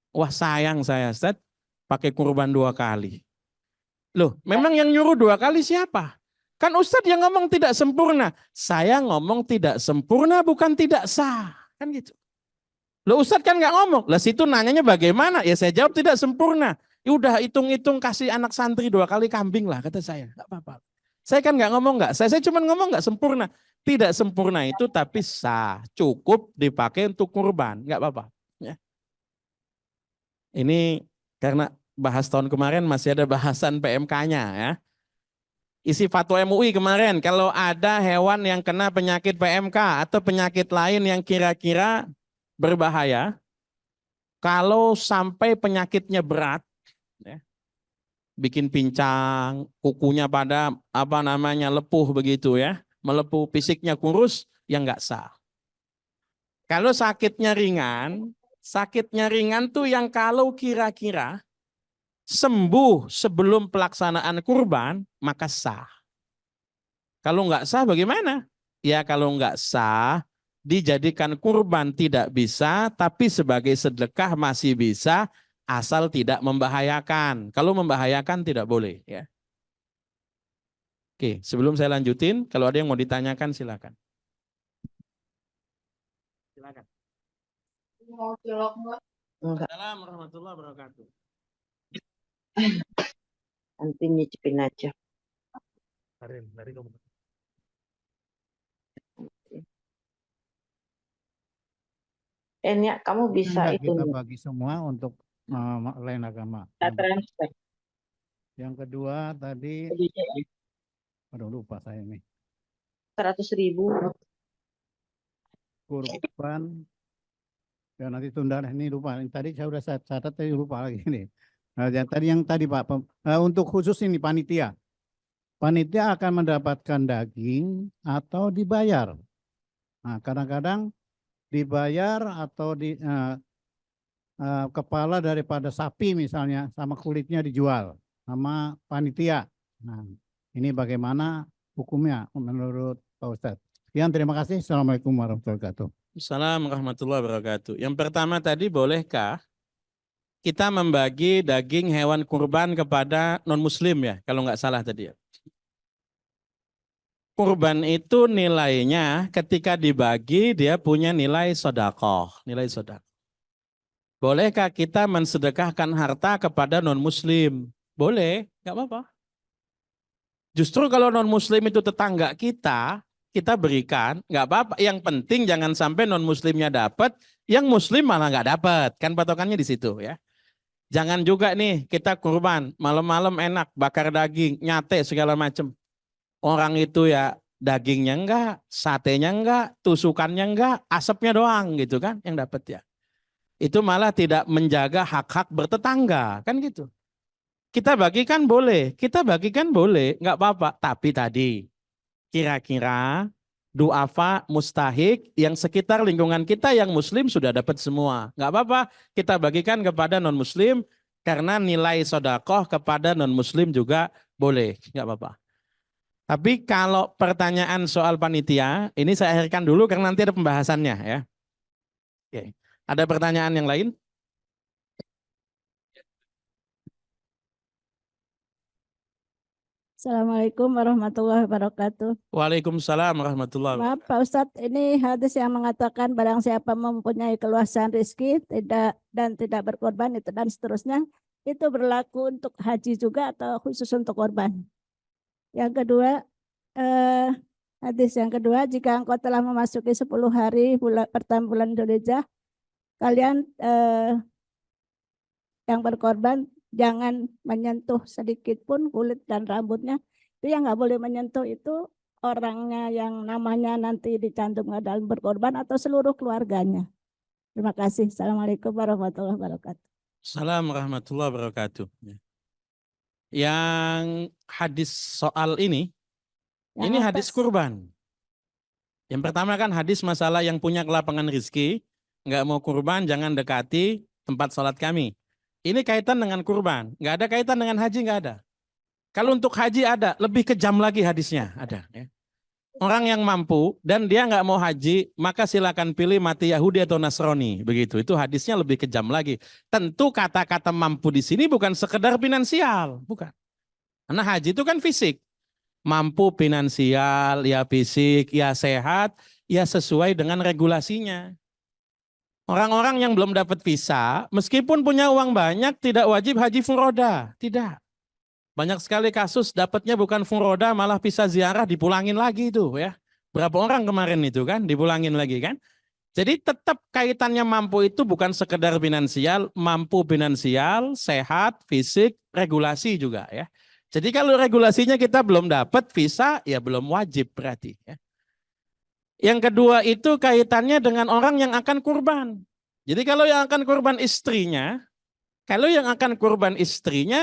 Wah sayang saya Ustaz, pakai kurban 2 kali. Loh memang yang nyuruh 2 kali siapa? Kan Ustadz yang ngomong tidak sempurna. Saya ngomong tidak sempurna bukan tidak sah. Kan gitu. Loh Ustadz kan nggak ngomong. Lah situ nanyanya bagaimana? Ya saya jawab tidak sempurna. Ya udah hitung-hitung kasih anak santri 2 kali kambing lah kata saya. Nggak apa-apa. Saya kan nggak ngomong nggak. Saya cuma ngomong nggak sempurna. Tidak sempurna itu tapi sah. Cukup dipakai untuk kurban. Nggak apa-apa. Ya. Ini karena bahas tahun kemarin masih ada bahasan PMK-nya ya. Isi fatwa MUI kemarin, kalau ada hewan yang kena penyakit PMK atau penyakit lain yang kira-kira berbahaya, kalau sampai penyakitnya berat, ya, bikin pincang, kukunya pada lepuh begitu ya, melepuh, fisiknya kurus, ya nggak sah. Kalau sakitnya ringan tuh yang kalau kira-kira sembuh sebelum pelaksanaan kurban, maka sah. Kalau nggak sah bagaimana? Ya kalau nggak sah, dijadikan kurban tidak bisa, tapi sebagai sedekah masih bisa, asal tidak membahayakan. Kalau membahayakan tidak boleh. Ya. Oke, sebelum saya lanjutin, kalau ada yang mau ditanyakan silakan. Silakan. Assalamualaikum warahmatullahi wabarakatuh. Nanti nyicipin aja. Dari kamu. Nia, kamu bisa Enggak, itu kita bagi semua untuk lain agama. transfer. Yang kedua tadi, aduh lupa saya nih. 100.000. Kurban. Ya nanti tunda ini lupa. Tadi saya udah catat tadi lupa lagi nih. Nah, yang tadi Pak, untuk khusus ini panitia. Panitia akan mendapatkan daging atau dibayar. Nah, kadang-kadang dibayar atau kepala daripada sapi misalnya sama kulitnya dijual sama panitia. Nah, ini bagaimana hukumnya menurut Pak Ustadz? Sekian, terima kasih. Assalamualaikum warahmatullahi wabarakatuh. Assalamualaikum warahmatullahi wabarakatuh. Yang pertama tadi, bolehkah kita membagi daging hewan kurban kepada non-muslim ya, kalau nggak salah tadi ya. Kurban itu nilainya ketika dibagi dia punya nilai sedekah, nilai sedekah. Bolehkah kita mensedekahkan harta kepada non-muslim? Boleh, nggak apa-apa. Justru kalau non-muslim itu tetangga kita berikan, nggak apa-apa. Yang penting jangan sampai non-muslimnya dapat, yang muslim malah nggak dapat. Kan patokannya di situ ya. Jangan juga nih kita kurban, malam-malam enak, bakar daging, nyate segala macam. Orang itu ya dagingnya enggak, satenya enggak, tusukannya enggak, asapnya doang gitu kan yang dapat ya. Itu malah tidak menjaga hak-hak bertetangga, kan gitu. Kita bagikan boleh, enggak apa-apa. Tapi tadi, kira-kira duafa mustahik yang sekitar lingkungan kita yang muslim sudah dapat semua. Enggak apa-apa, kita bagikan kepada non-muslim karena nilai sodakoh kepada non-muslim juga boleh, enggak apa-apa. Tapi kalau pertanyaan soal panitia, ini saya akhirkan dulu karena nanti ada pembahasannya ya. Oke. Ada pertanyaan yang lain? Assalamualaikum warahmatullahi wabarakatuh. Waalaikumsalam warahmatullahi wabarakatuh. Maaf Pak Ustadz, ini hadis yang mengatakan barang siapa mempunyai keluasan rezeki dan tidak berkorban itu dan seterusnya, itu berlaku untuk haji juga atau khusus untuk korban? Yang kedua, hadis yang kedua, jika engkau telah memasuki 10 hari pertama bulan Dzulhijjah, kalian yang berkorban jangan menyentuh sedikit pun kulit dan rambutnya. Itu yang nggak boleh menyentuh itu orangnya yang namanya nanti dicantumkan dalam berkorban atau seluruh keluarganya. Terima kasih. Assalamualaikum warahmatullahi wabarakatuh. Assalamualaikum warahmatullahi wabarakatuh. Yang hadis soal ini hadis kurban. Yang pertama kan hadis masalah yang punya kelapangan rizki, nggak mau kurban jangan dekati tempat sholat kami. Ini kaitan dengan kurban, nggak ada kaitan dengan haji, nggak ada. Kalau untuk haji ada, lebih kejam lagi hadisnya ada. Ya. Orang yang mampu dan dia nggak mau haji, maka silakan pilih mati Yahudi atau Nasrani. Begitu, itu hadisnya lebih kejam lagi. Tentu kata-kata mampu di sini bukan sekedar finansial, bukan. Karena haji itu kan fisik. Mampu finansial, ya fisik, ya sehat, ya sesuai dengan regulasinya. Orang-orang yang belum dapat visa, meskipun punya uang banyak, tidak wajib haji furoda. Tidak. Banyak sekali kasus dapatnya bukan furoda, malah visa ziarah dipulangin lagi itu ya. Berapa orang kemarin itu kan, dipulangin lagi kan. Jadi tetap kaitannya mampu itu bukan sekedar finansial, mampu finansial, sehat, fisik, regulasi juga ya. Jadi kalau regulasinya kita belum dapat visa, ya belum wajib berarti ya. Yang kedua itu kaitannya dengan orang yang akan kurban. Jadi kalau yang akan kurban istrinya,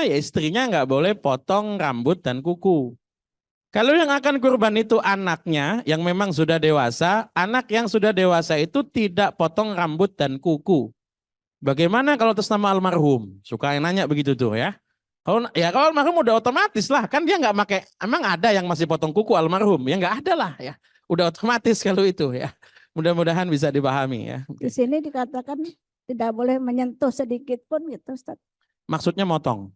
ya istrinya nggak boleh potong rambut dan kuku. Kalau yang akan kurban itu anaknya yang memang sudah dewasa, anak yang sudah dewasa itu tidak potong rambut dan kuku. Bagaimana kalau atas nama almarhum? Suka yang nanya begitu tuh ya. Kalau almarhum udah otomatis lah, kan dia nggak pakai. Emang ada yang masih potong kuku almarhum? Ya nggak ada lah ya. Udah otomatis kalau itu ya. Mudah-mudahan bisa dipahami ya. Di sini dikatakan tidak boleh menyentuh sedikit pun gitu Ustaz. Maksudnya motong.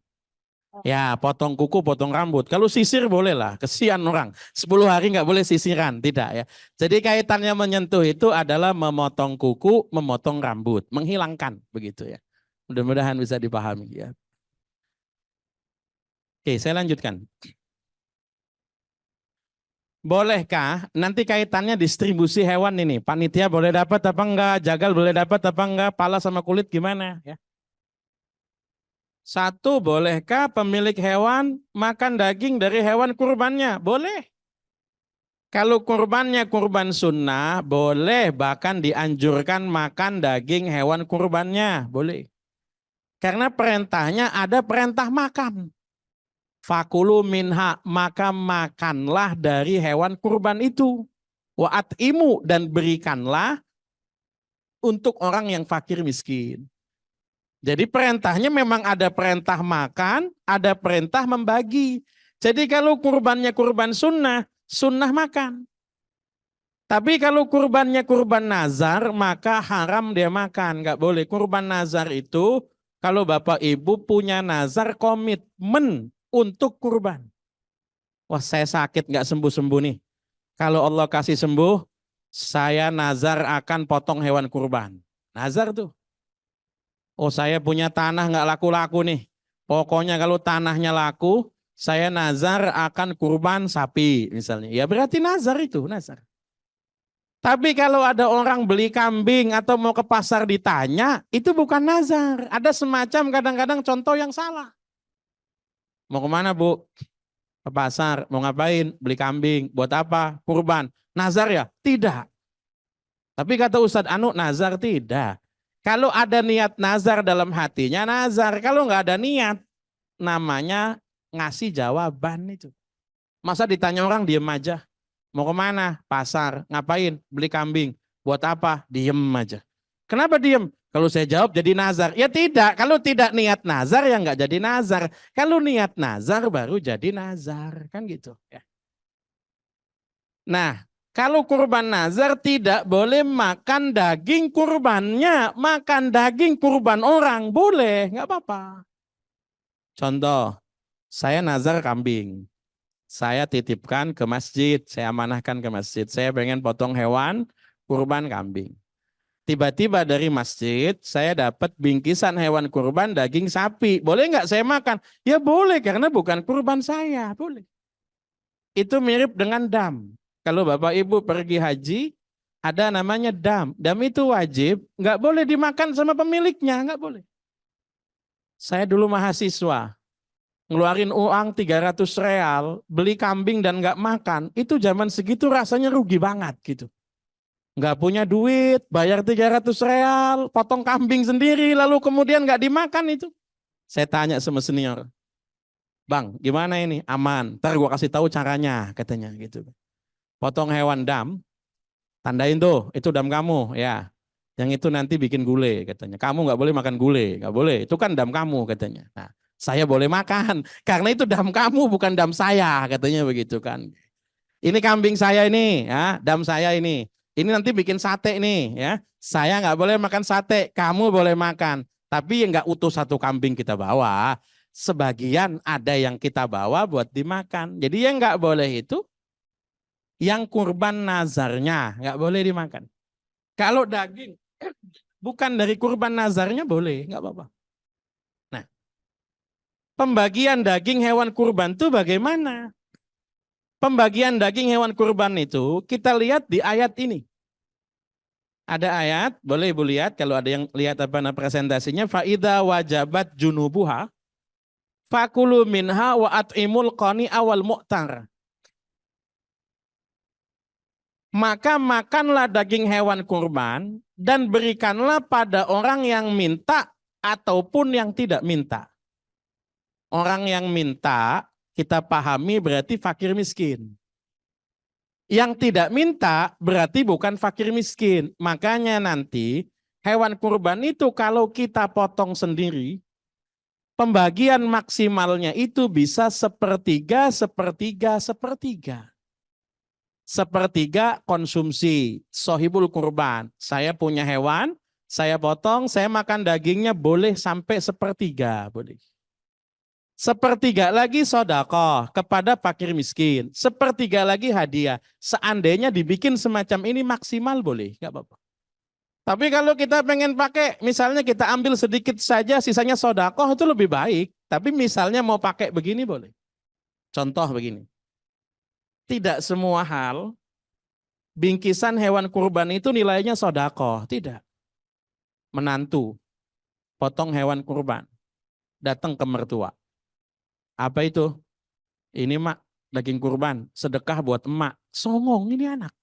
Ya potong kuku, potong rambut. Kalau sisir boleh lah, kesian orang. 10 hari nggak boleh sisiran, tidak ya. Jadi kaitannya menyentuh itu adalah memotong kuku, memotong rambut, menghilangkan begitu ya. Mudah-mudahan bisa dipahami ya. Oke, saya lanjutkan. Bolehkah nanti kaitannya distribusi hewan ini? Panitia boleh dapat apa enggak? Jagal boleh dapat apa enggak? Pala sama kulit gimana? Ya. Satu, bolehkah pemilik hewan makan daging dari hewan kurbannya? Boleh. Kalau kurbannya kurban sunnah, boleh bahkan dianjurkan makan daging hewan kurbannya. Boleh. Karena perintahnya ada perintah makan. Fakulu minha, maka makanlah dari hewan kurban itu. Wa at'imu, dan berikanlah untuk orang yang fakir miskin. Jadi perintahnya memang ada perintah makan, ada perintah membagi. Jadi kalau kurbannya kurban sunnah, sunnah makan. Tapi kalau kurbannya kurban nazar, maka haram dia makan. Nggak boleh. Kurban nazar itu, kalau Bapak Ibu punya nazar komitmen untuk kurban. Wah saya sakit nggak sembuh-sembuh nih. Kalau Allah kasih sembuh, saya nazar akan potong hewan kurban. Nazar tuh. Oh saya punya tanah nggak laku-laku nih. Pokoknya kalau tanahnya laku, saya nazar akan kurban sapi misalnya. Ya berarti nazar itu, nazar. Tapi kalau ada orang beli kambing atau mau ke pasar ditanya, itu bukan nazar. Ada semacam kadang-kadang contoh yang salah. Mau kemana Bu? Ke pasar. Mau ngapain? Beli kambing. Buat apa? Kurban. Nazar ya? Tidak. Tapi kata Ustadz Anu, nazar tidak. Kalau ada niat nazar dalam hatinya, nazar. Kalau nggak ada niat, namanya ngasih jawaban itu. Masa ditanya orang diem aja. Mau kemana? Pasar. Ngapain? Beli kambing. Buat apa? Diem aja. Kenapa diem? Kalau saya jawab jadi nazar. Ya tidak. Kalau tidak niat nazar ya nggak jadi nazar. Kalau niat nazar baru jadi nazar. Kan gitu. Ya. Nah, kalau kurban nazar tidak boleh makan daging kurbannya. Makan daging kurban orang. Boleh. Nggak apa-apa. Contoh. Saya nazar kambing. Saya titipkan ke masjid, saya amanahkan ke masjid. Saya pengen potong hewan, kurban kambing. Tiba-tiba dari masjid, saya dapat bingkisan hewan kurban daging sapi. Boleh nggak saya makan? Ya boleh, karena bukan kurban saya. Boleh. Itu mirip dengan dam. Kalau Bapak Ibu pergi haji, ada namanya dam. Dam itu wajib, nggak boleh dimakan sama pemiliknya, nggak boleh. Saya dulu mahasiswa. Ngeluarin uang 300 real, beli kambing dan nggak makan, itu zaman segitu rasanya rugi banget gitu. Nggak punya duit, bayar 300 real, potong kambing sendiri, lalu kemudian nggak dimakan itu. Saya tanya sama senior, Bang, gimana ini? Aman, ntar gua kasih tahu caranya, katanya gitu. Potong hewan dam, tandain tuh, itu dam kamu, ya. Yang itu nanti bikin gulai, katanya. Kamu nggak boleh makan gulai, nggak boleh, itu kan dam kamu, katanya. Nah, saya boleh makan, karena itu dam kamu bukan dam saya, katanya begitu kan. Ini kambing saya ini, ya, dam saya ini. Ini nanti bikin sate nih, ya. Saya nggak boleh makan sate, kamu boleh makan. Tapi nggak utuh satu kambing kita bawa. Sebagian ada yang kita bawa buat dimakan. Jadi yang nggak boleh itu, yang kurban nazarnya nggak boleh dimakan. Kalau daging bukan dari kurban nazarnya boleh, nggak apa-apa. Pembagian daging hewan kurban itu bagaimana? Pembagian daging hewan kurban itu kita lihat di ayat ini. Ada ayat, boleh Ibu lihat kalau ada yang lihat apa presentasinya. Fa'idha wajabat junubuha fakulu minha wa at'imul qani awal mu'tar. Maka makanlah daging hewan kurban dan berikanlah pada orang yang minta ataupun yang tidak minta. Orang yang minta, kita pahami berarti fakir miskin. Yang tidak minta berarti bukan fakir miskin. Makanya nanti hewan kurban itu kalau kita potong sendiri, pembagian maksimalnya itu bisa sepertiga, sepertiga, sepertiga. Sepertiga konsumsi, sohibul kurban. Saya punya hewan, saya potong, saya makan dagingnya boleh sampai sepertiga. Boleh. Sepertiga lagi sedekah kepada fakir miskin. Sepertiga lagi hadiah. Seandainya dibikin semacam ini maksimal boleh, nggak apa-apa. Tapi kalau kita pengen pakai, misalnya kita ambil sedikit saja, sisanya sedekah itu lebih baik. Tapi misalnya mau pakai begini boleh. Contoh begini. Tidak semua hal bingkisan hewan kurban itu nilainya sedekah, tidak. Menantu potong hewan kurban, datang ke mertua. Apa itu? Ini mak, daging kurban, sedekah buat emak. Songong ini anak.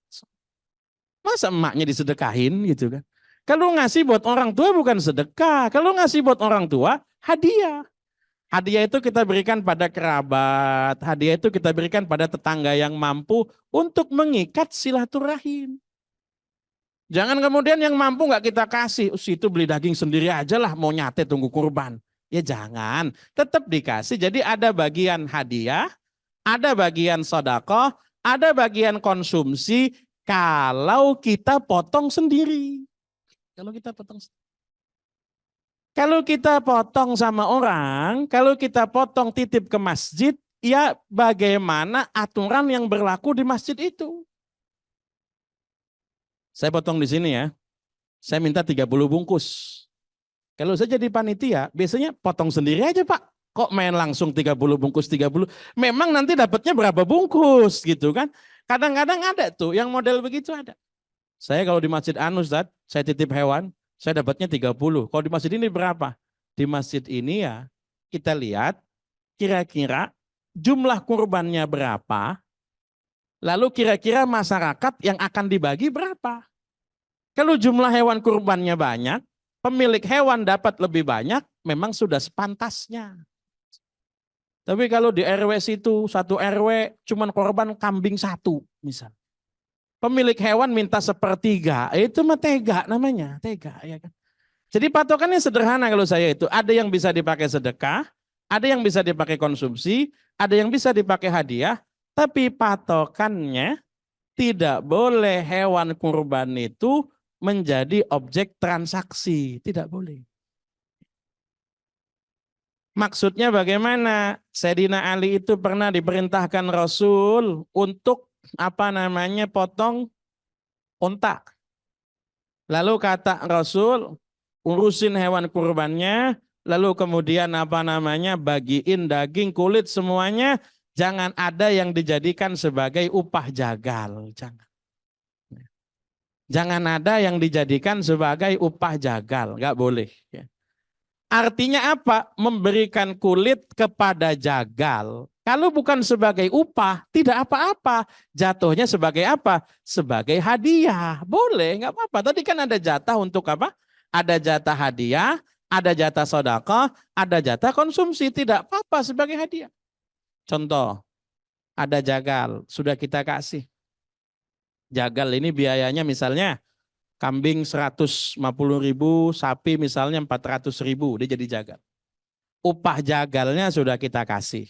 Masa emaknya disedekahin gitu kan? Kalau ngasih buat orang tua bukan sedekah. Kalau ngasih buat orang tua, hadiah. Hadiah itu kita berikan pada kerabat. Hadiah itu kita berikan pada tetangga yang mampu untuk mengikat silaturahim. Jangan kemudian yang mampu nggak kita kasih. Itu beli daging sendiri aja lah, mau nyate tunggu kurban. Ya jangan, tetap dikasih. Jadi ada bagian hadiah, ada bagian sedekah, ada bagian konsumsi kalau kita potong sendiri. Kalau kita potong sama orang, kalau kita potong titip ke masjid, ya bagaimana aturan yang berlaku di masjid itu. Saya potong di sini ya, saya minta 30 bungkus. Kalau saya jadi panitia, biasanya potong sendiri aja Pak. Kok main langsung 30 bungkus 30? Memang nanti dapatnya berapa bungkus gitu kan. Kadang-kadang ada tuh yang model begitu ada. Saya kalau di Masjid Anu, Ustaz, saya titip hewan, saya dapatnya 30. Kalau di masjid ini berapa? Di masjid ini ya, kita lihat kira-kira jumlah kurbannya berapa, lalu kira-kira masyarakat yang akan dibagi berapa. Kalau jumlah hewan kurbannya banyak, pemilik hewan dapat lebih banyak, memang sudah sepantasnya. Tapi kalau di RW situ, satu RW cuman korban kambing 1 misal. Pemilik hewan minta 1/3, itu mah tega namanya, tega ya kan. Jadi patokannya sederhana kalau saya itu, ada yang bisa dipakai sedekah, ada yang bisa dipakai konsumsi, ada yang bisa dipakai hadiah, tapi patokannya tidak boleh hewan kurban itu menjadi objek transaksi, tidak boleh. Maksudnya bagaimana? Sayyidina Ali itu pernah diperintahkan Rasul untuk potong unta. Lalu kata Rasul, urusin hewan kurbannya, lalu kemudian bagiin daging, kulit semuanya, jangan ada yang dijadikan sebagai upah jagal, jangan. Jangan ada yang dijadikan sebagai upah jagal, nggak boleh. Ya. Artinya apa? Memberikan kulit kepada jagal. Kalau bukan sebagai upah, tidak apa-apa. Jatuhnya sebagai apa? Sebagai hadiah. Boleh, nggak apa-apa. Tadi kan ada jatah untuk apa? Ada jatah hadiah, ada jatah sedekah, ada jatah konsumsi. Tidak apa-apa sebagai hadiah. Contoh, ada jagal, sudah kita kasih. Jagal ini biayanya misalnya kambing 150.000, sapi misalnya 400.000, dia jadi jagal. Upah jagalnya sudah kita kasih.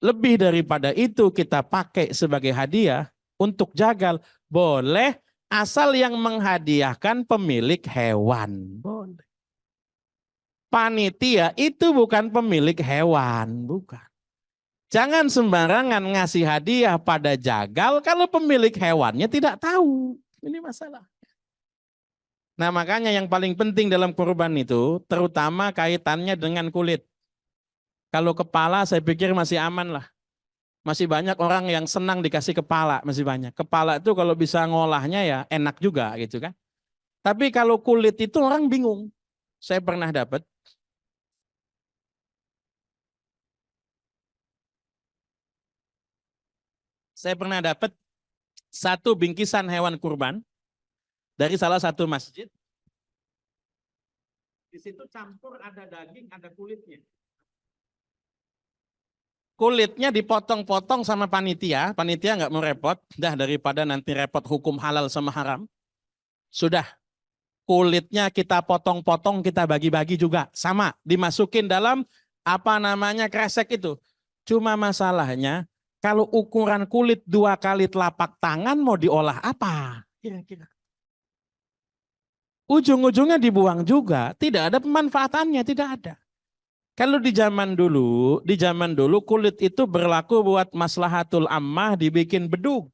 Lebih daripada itu kita pakai sebagai hadiah untuk jagal, boleh asal yang menghadiahkan pemilik hewan. Boleh. Panitia itu bukan pemilik hewan, bukan. Jangan sembarangan ngasih hadiah pada jagal kalau pemilik hewannya tidak tahu. Ini masalah. Nah makanya yang paling penting dalam kurban itu terutama kaitannya dengan kulit. Kalau kepala saya pikir masih aman lah. Masih banyak orang yang senang dikasih kepala, masih banyak. Kepala itu kalau bisa ngolahnya ya enak juga gitu kan. Tapi kalau kulit itu orang bingung. Saya pernah dapat. Satu bingkisan hewan kurban dari salah satu masjid. Di situ campur ada daging, ada kulitnya. Kulitnya dipotong-potong sama panitia. Panitia nggak mau repot. Dah daripada nanti repot hukum halal sama haram. Sudah. Kulitnya kita potong-potong, kita bagi-bagi juga. Sama. Dimasukin dalam kresek itu. Cuma masalahnya, kalau ukuran kulit 2 kali telapak tangan mau diolah apa? Kira-kira. Ujung-ujungnya dibuang juga, tidak ada pemanfaatannya, tidak ada. Kalau di zaman dulu kulit itu berlaku buat maslahatul ammah, dibikin bedug.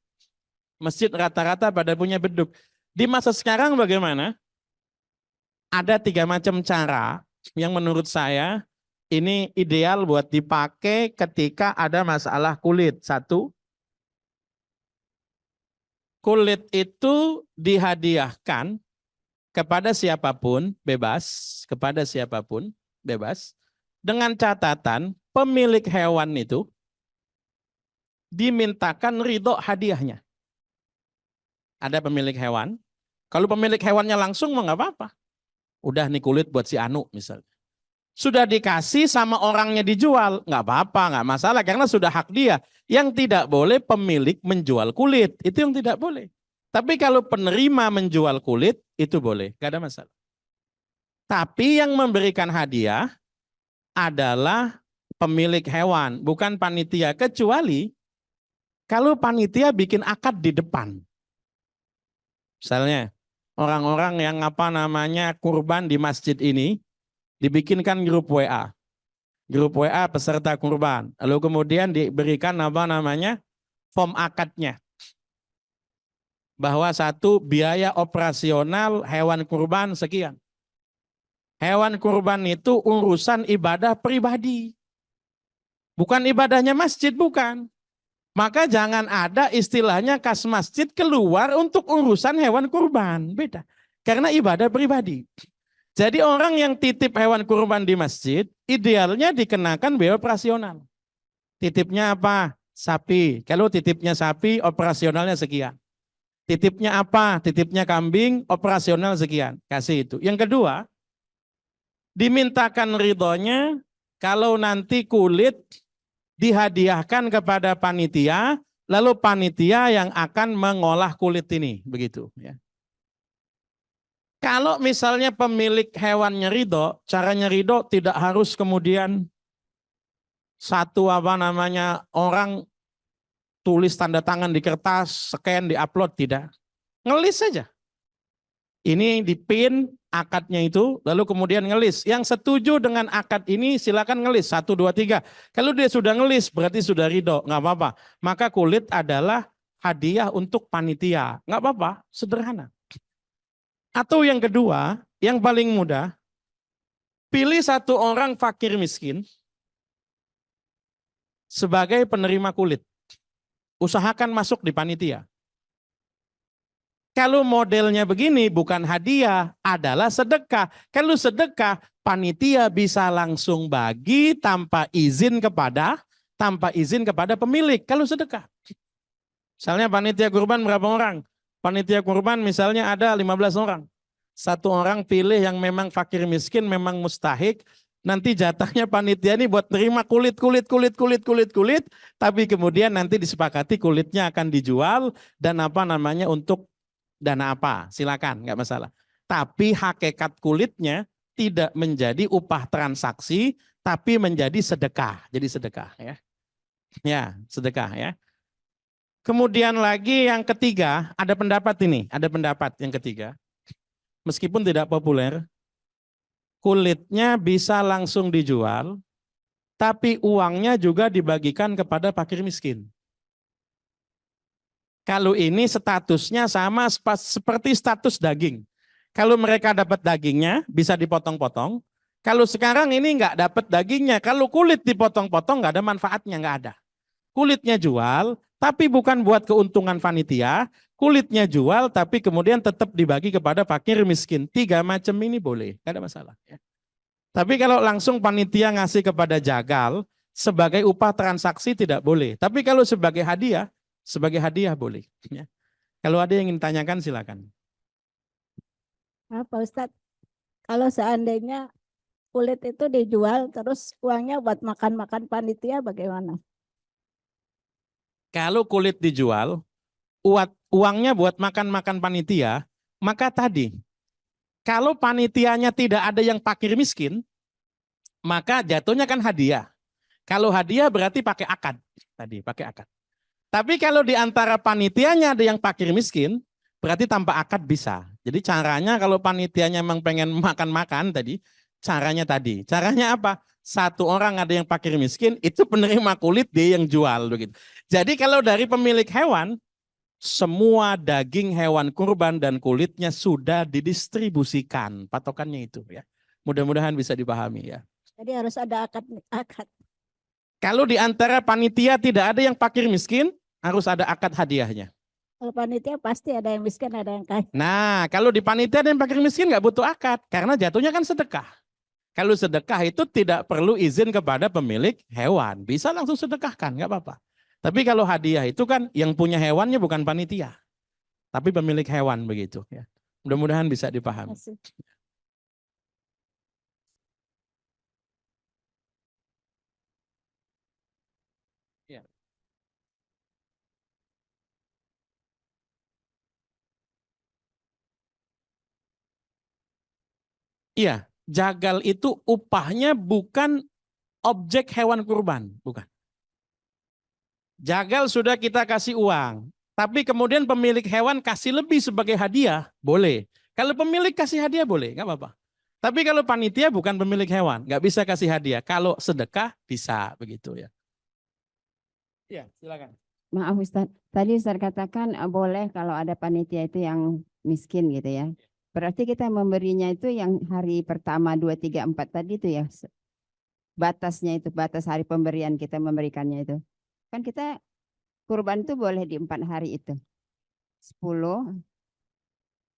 Masjid rata-rata pada punya bedug. Di masa sekarang bagaimana? Ada 3 macam cara yang menurut saya ini ideal buat dipakai ketika ada masalah kulit. 1, kulit itu dihadiahkan kepada siapapun bebas, dengan catatan pemilik hewan itu dimintakan ridho hadiahnya. Ada pemilik hewan, kalau pemilik hewannya langsung mau nggak apa-apa. Udah nih kulit buat si Anu misalnya. Sudah dikasih sama orangnya dijual, nggak apa-apa, nggak masalah karena sudah hak dia. Yang tidak boleh pemilik menjual kulit, itu yang tidak boleh. Tapi kalau penerima menjual kulit, itu boleh, gak ada masalah. Tapi yang memberikan hadiah adalah pemilik hewan, bukan panitia. Kecuali kalau panitia bikin akad di depan. Misalnya, orang-orang yang kurban di masjid ini, dibikinkan grup WA. Grup WA peserta kurban. Lalu kemudian diberikan form akadnya. Bahwa 1 biaya operasional hewan kurban sekian. Hewan kurban itu urusan ibadah pribadi. Bukan ibadahnya masjid, bukan. Maka jangan ada istilahnya kas masjid keluar untuk urusan hewan kurban. Beda. Karena ibadah pribadi. Jadi orang yang titip hewan kurban di masjid, idealnya dikenakan biaya operasional. Titipnya apa? Sapi. Kalau titipnya sapi, operasionalnya sekian. Titipnya apa? Titipnya kambing, operasional sekian. Kasih itu. Yang kedua, dimintakan ridhonya kalau nanti kulit dihadiahkan kepada panitia, lalu panitia yang akan mengolah kulit ini, begitu ya. Kalau misalnya pemilik hewannya ridho, caranya ridho tidak harus kemudian satu orang tulis tanda tangan di kertas, scan, diupload, tidak. Ngelis saja. Ini dipin akadnya itu, lalu kemudian ngelis. Yang setuju dengan akad ini silakan ngelis 1, 2, 3. Kalau dia sudah ngelis berarti sudah ridho, nggak apa-apa. Maka kulit adalah hadiah untuk panitia, nggak apa-apa, sederhana. Atau yang kedua, yang paling mudah, pilih satu orang fakir miskin sebagai penerima kulit. Usahakan masuk di panitia. Kalau modelnya begini bukan hadiah, adalah sedekah. Kalau sedekah, panitia bisa langsung bagi tanpa izin kepada pemilik. Kalau sedekah. Misalnya panitia kurban berapa orang? Panitia kurban misalnya ada 15 orang. Satu orang pilih yang memang fakir miskin, memang mustahik. Nanti jatahnya panitia ini buat terima kulit. Tapi kemudian nanti disepakati kulitnya akan dijual dan untuk dana apa, silakan, nggak masalah. Tapi hakikat kulitnya tidak menjadi upah transaksi, tapi menjadi sedekah. Jadi sedekah ya. Ya, sedekah ya. Kemudian lagi yang ketiga, ada pendapat yang ketiga. Meskipun tidak populer, kulitnya bisa langsung dijual, tapi uangnya juga dibagikan kepada fakir miskin. Kalau ini statusnya sama seperti status daging. Kalau mereka dapat dagingnya bisa dipotong-potong. Kalau sekarang ini nggak dapat dagingnya, kalau kulit dipotong-potong nggak ada manfaatnya, nggak ada. Kulitnya jual, tapi bukan buat keuntungan panitia. Kulitnya jual, tapi kemudian tetap dibagi kepada fakir miskin. 3 macam ini boleh, nggak ada masalah. Ya. Tapi kalau langsung panitia ngasih kepada jagal sebagai upah transaksi tidak boleh. Tapi kalau sebagai hadiah boleh. Ya. Kalau ada yang ingin tanyakan silakan. Pak Ustadz, kalau seandainya kulit itu dijual terus uangnya buat makan-makan panitia bagaimana? Kalau kulit dijual, uangnya buat makan-makan panitia, maka tadi, kalau panitianya tidak ada yang fakir miskin, maka jatuhnya kan hadiah. Kalau hadiah berarti pakai akad. Tapi kalau di antara panitianya ada yang fakir miskin, berarti tanpa akad bisa. Jadi caranya kalau panitianya memang pengen makan-makan tadi, caranya apa? Satu orang ada yang fakir miskin, itu penerima kulit dia yang jual begitu. Jadi kalau dari pemilik hewan, semua daging hewan kurban dan kulitnya sudah didistribusikan, patokannya itu ya. Mudah-mudahan bisa dipahami ya. Jadi harus ada akad. Kalau di antara panitia tidak ada yang fakir miskin, harus ada akad hadiahnya. Kalau panitia pasti ada yang miskin, ada yang kaya. Nah, kalau di panitia dan fakir miskin nggak butuh akad, karena jatuhnya kan sedekah. Kalau sedekah itu tidak perlu izin kepada pemilik hewan, bisa langsung sedekahkan, nggak apa-apa. Tapi kalau hadiah itu kan yang punya hewannya bukan panitia, tapi pemilik hewan begitu. Ya. Mudah-mudahan bisa dipahami. Ya. Iya, jagal itu upahnya bukan objek hewan kurban, bukan. Jagal sudah kita kasih uang, tapi kemudian pemilik hewan kasih lebih sebagai hadiah, boleh. Kalau pemilik kasih hadiah boleh, nggak apa-apa. Tapi kalau panitia bukan pemilik hewan, nggak bisa kasih hadiah. Kalau sedekah bisa, begitu ya. Iya, silakan. Maaf Ustaz, tadi Ustaz katakan boleh kalau ada panitia itu yang miskin gitu ya. Berarti kita memberinya itu yang hari pertama 2, 3, 4 tadi itu ya. Batasnya itu, batas hari pemberian kita memberikannya itu. Kan kita kurban itu boleh di 4 hari itu. 10,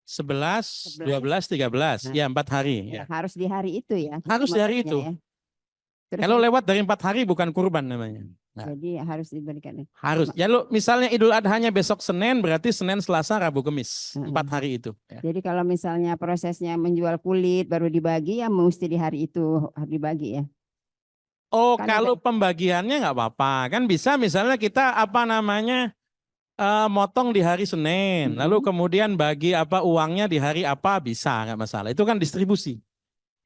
11, 12, 13. Nah. Ya 4 hari. ya, Ya. harus di hari itu ya. Harus di hari maksudnya itu. ya. Terus Kalau yang- lewat dari 4 hari bukan kurban namanya. Nah, jadi harus diberikan. harus. Ya lo misalnya Idul Adhanya besok Senin, berarti Senin, Selasa, Rabu, Kamis. 4 hari itu. Ya. Jadi kalau misalnya prosesnya menjual kulit baru dibagi ya mesti di hari itu harus dibagi ya. Oh, Kan kalau pembagiannya nggak apa-apa. Kan bisa misalnya kita motong di hari Senin, lalu kemudian bagi uangnya di hari apa, bisa, nggak masalah. Itu kan distribusi.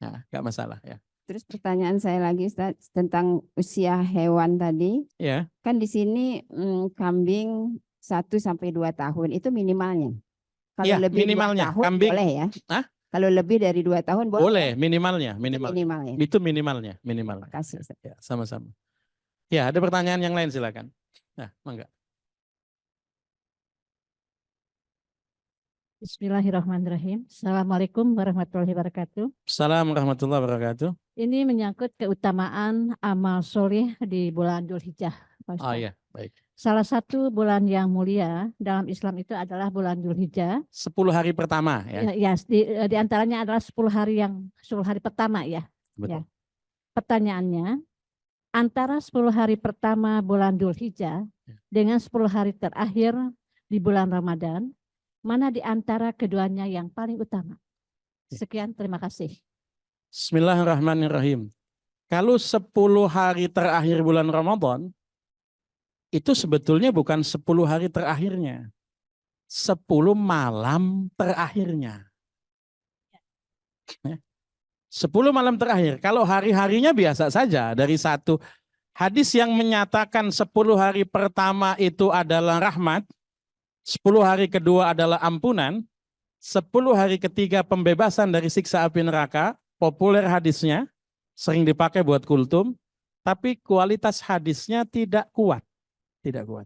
Nah, nggak masalah ya. Terus pertanyaan saya lagi Ustaz, tentang usia hewan tadi. Ya. Kan di sini kambing 1 sampai 2 tahun itu minimalnya. Kalau Iya, lebih 2 minimalnya. tahun Kambing. boleh ya? Hah? Kalau lebih dari 2 tahun boleh. Boleh, minimalnya, minimal. Minimalnya. Itu minimalnya, minimal. Terima kasih Ustaz. Ya, sama-sama. Ya, ada pertanyaan yang lain silakan. Nah, mangga. Bismillahirrahmanirrahim. Assalamualaikum warahmatullahi wabarakatuh. Assalamualaikum warahmatullahi wabarakatuh. Ini menyangkut keutamaan amal soleh di bulan Dzulhijjah, Pak Oh Ustaz. iya, baik. Salah satu bulan yang mulia dalam Islam itu adalah bulan Dzulhijjah. 10 hari pertama ya. Ya, di antaranya adalah 10 hari pertama ya. Betul. Ya. Pertanyaannya, antara 10 hari pertama bulan Dzulhijjah dengan 10 hari terakhir di bulan Ramadan, mana di antara keduanya yang paling utama? Sekian, terima kasih. Bismillahirrahmanirrahim. Kalau 10 hari terakhir bulan Ramadan, itu sebetulnya bukan 10 hari terakhirnya. 10 malam terakhirnya. 10 malam terakhir. Kalau hari-harinya biasa saja. Dari satu hadis yang menyatakan 10 hari pertama itu adalah rahmat, 10 hari kedua adalah ampunan, 10 hari ketiga pembebasan dari siksa api neraka, populer hadisnya, sering dipakai buat kultum, tapi kualitas hadisnya tidak kuat. Tidak kuat.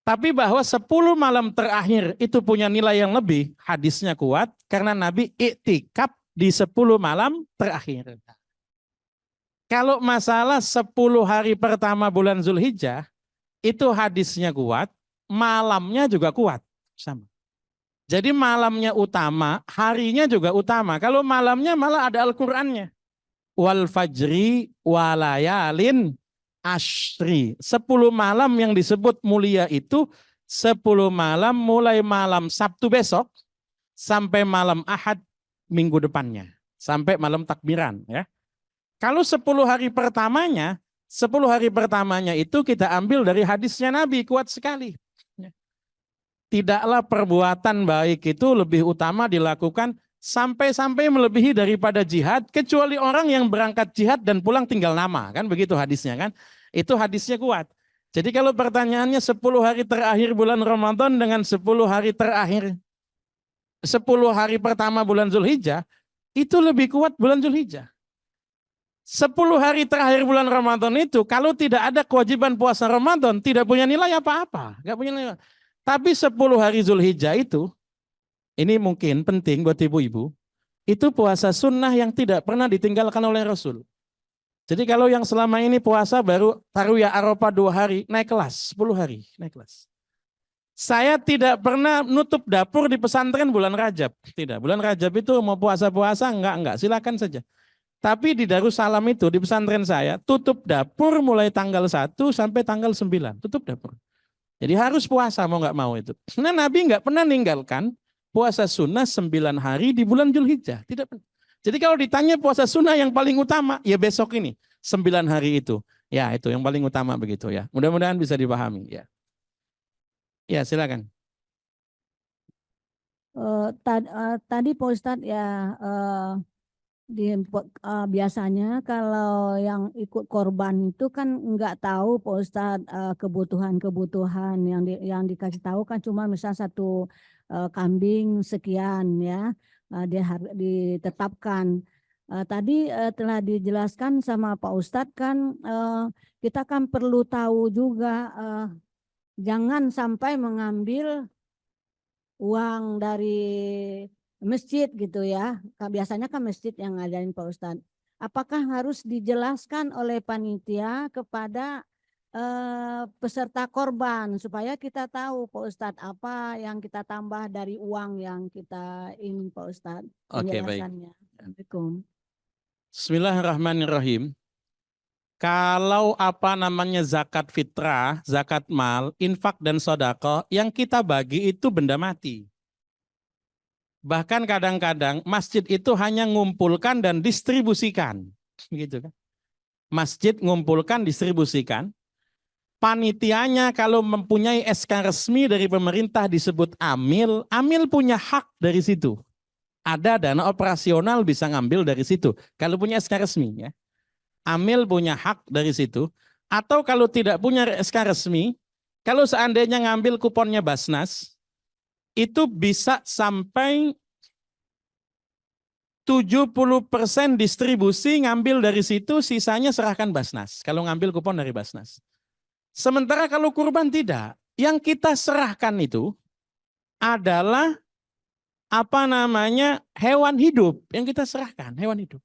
Tapi bahwa 10 malam terakhir itu punya nilai yang lebih, hadisnya kuat, karena Nabi iktikaf di 10 malam terakhir. Kalau masalah 10 hari pertama bulan Dzulhijjah, itu hadisnya kuat, malamnya juga kuat. Sama. Jadi malamnya utama, harinya juga utama. Kalau malamnya malah ada Al-Qur'annya. Wal fajri walayalin ashri. 10 malam yang disebut mulia itu 10 malam mulai malam Sabtu besok sampai malam Ahad minggu depannya. Sampai malam takbiran ya. Kalau 10 hari pertamanya, 10 hari pertamanya itu kita ambil dari hadisnya Nabi, kuat sekali. Tidaklah perbuatan baik itu lebih utama dilakukan sampai-sampai melebihi daripada jihad, kecuali orang yang berangkat jihad dan pulang tinggal nama, kan begitu hadisnya kan? Itu hadisnya kuat. Jadi kalau pertanyaannya 10 hari terakhir bulan Ramadan dengan 10 hari terakhir 10 hari pertama bulan Dzulhijjah, itu lebih kuat bulan Dzulhijjah. 10 hari terakhir bulan Ramadan itu kalau tidak ada kewajiban puasa Ramadan tidak punya nilai apa-apa, enggak punya nilai. Tapi 10 hari Dzulhijjah itu, ini mungkin penting buat ibu-ibu, itu puasa sunnah yang tidak pernah ditinggalkan oleh Rasul. Jadi kalau yang selama ini puasa baru Tarwiyah Arafah 2 hari, naik kelas, 10 hari, naik kelas. Saya tidak pernah nutup dapur di pesantren bulan Rajab. Tidak, bulan Rajab itu mau puasa-puasa, enggak, silakan saja. Tapi di Darussalam itu, di pesantren saya, tutup dapur mulai tanggal 1 sampai tanggal 9, tutup dapur. Jadi harus puasa mau nggak mau itu. Nah Nabi nggak pernah ninggalkan puasa sunnah 9 hari di bulan Dzulhijjah. Tidak pernah. Jadi kalau ditanya puasa sunnah yang paling utama, ya besok ini 9 hari itu. Ya itu yang paling utama begitu ya. Mudah-mudahan bisa dipahami ya. Ya silakan. Tadi Pak Ustadz ya biasanya kalau yang ikut korban itu kan nggak tahu Pak Ustadz kebutuhan-kebutuhan yang dikasih tahu kan cuma misal satu kambing sekian ya dia harus ditetapkan. Tadi telah dijelaskan sama Pak Ustadz kan kita kan perlu tahu juga jangan sampai mengambil uang dari masjid gitu ya. Biasanya kan masjid yang ngajarin Pak Ustadz. Apakah harus dijelaskan oleh panitia kepada peserta korban supaya kita tahu Pak Ustadz apa yang kita tambah dari uang yang kita ini Pak Ustadz Oke, baik. penjelasannya. Assalamualaikum. Bismillahirrahmanirrahim. Kalau apa namanya zakat fitrah, zakat mal, infak dan sodako, yang kita bagi itu benda mati. Bahkan kadang-kadang masjid itu hanya ngumpulkan dan distribusikan. Gitu kan. Masjid ngumpulkan, distribusikan. Panitianya kalau mempunyai SK resmi dari pemerintah disebut amil, amil punya hak dari situ. Ada dana operasional bisa ngambil dari situ. Kalau punya SK resmi ya. Amil punya hak dari situ. Atau kalau tidak punya SK resmi, kalau seandainya ngambil kuponnya Basnas, itu bisa sampai 70% distribusi ngambil dari situ, sisanya serahkan Basnas. Kalau ngambil kupon dari Basnas. Sementara kalau kurban tidak, yang kita serahkan itu adalah apa namanya hewan hidup yang kita serahkan, hewan hidup.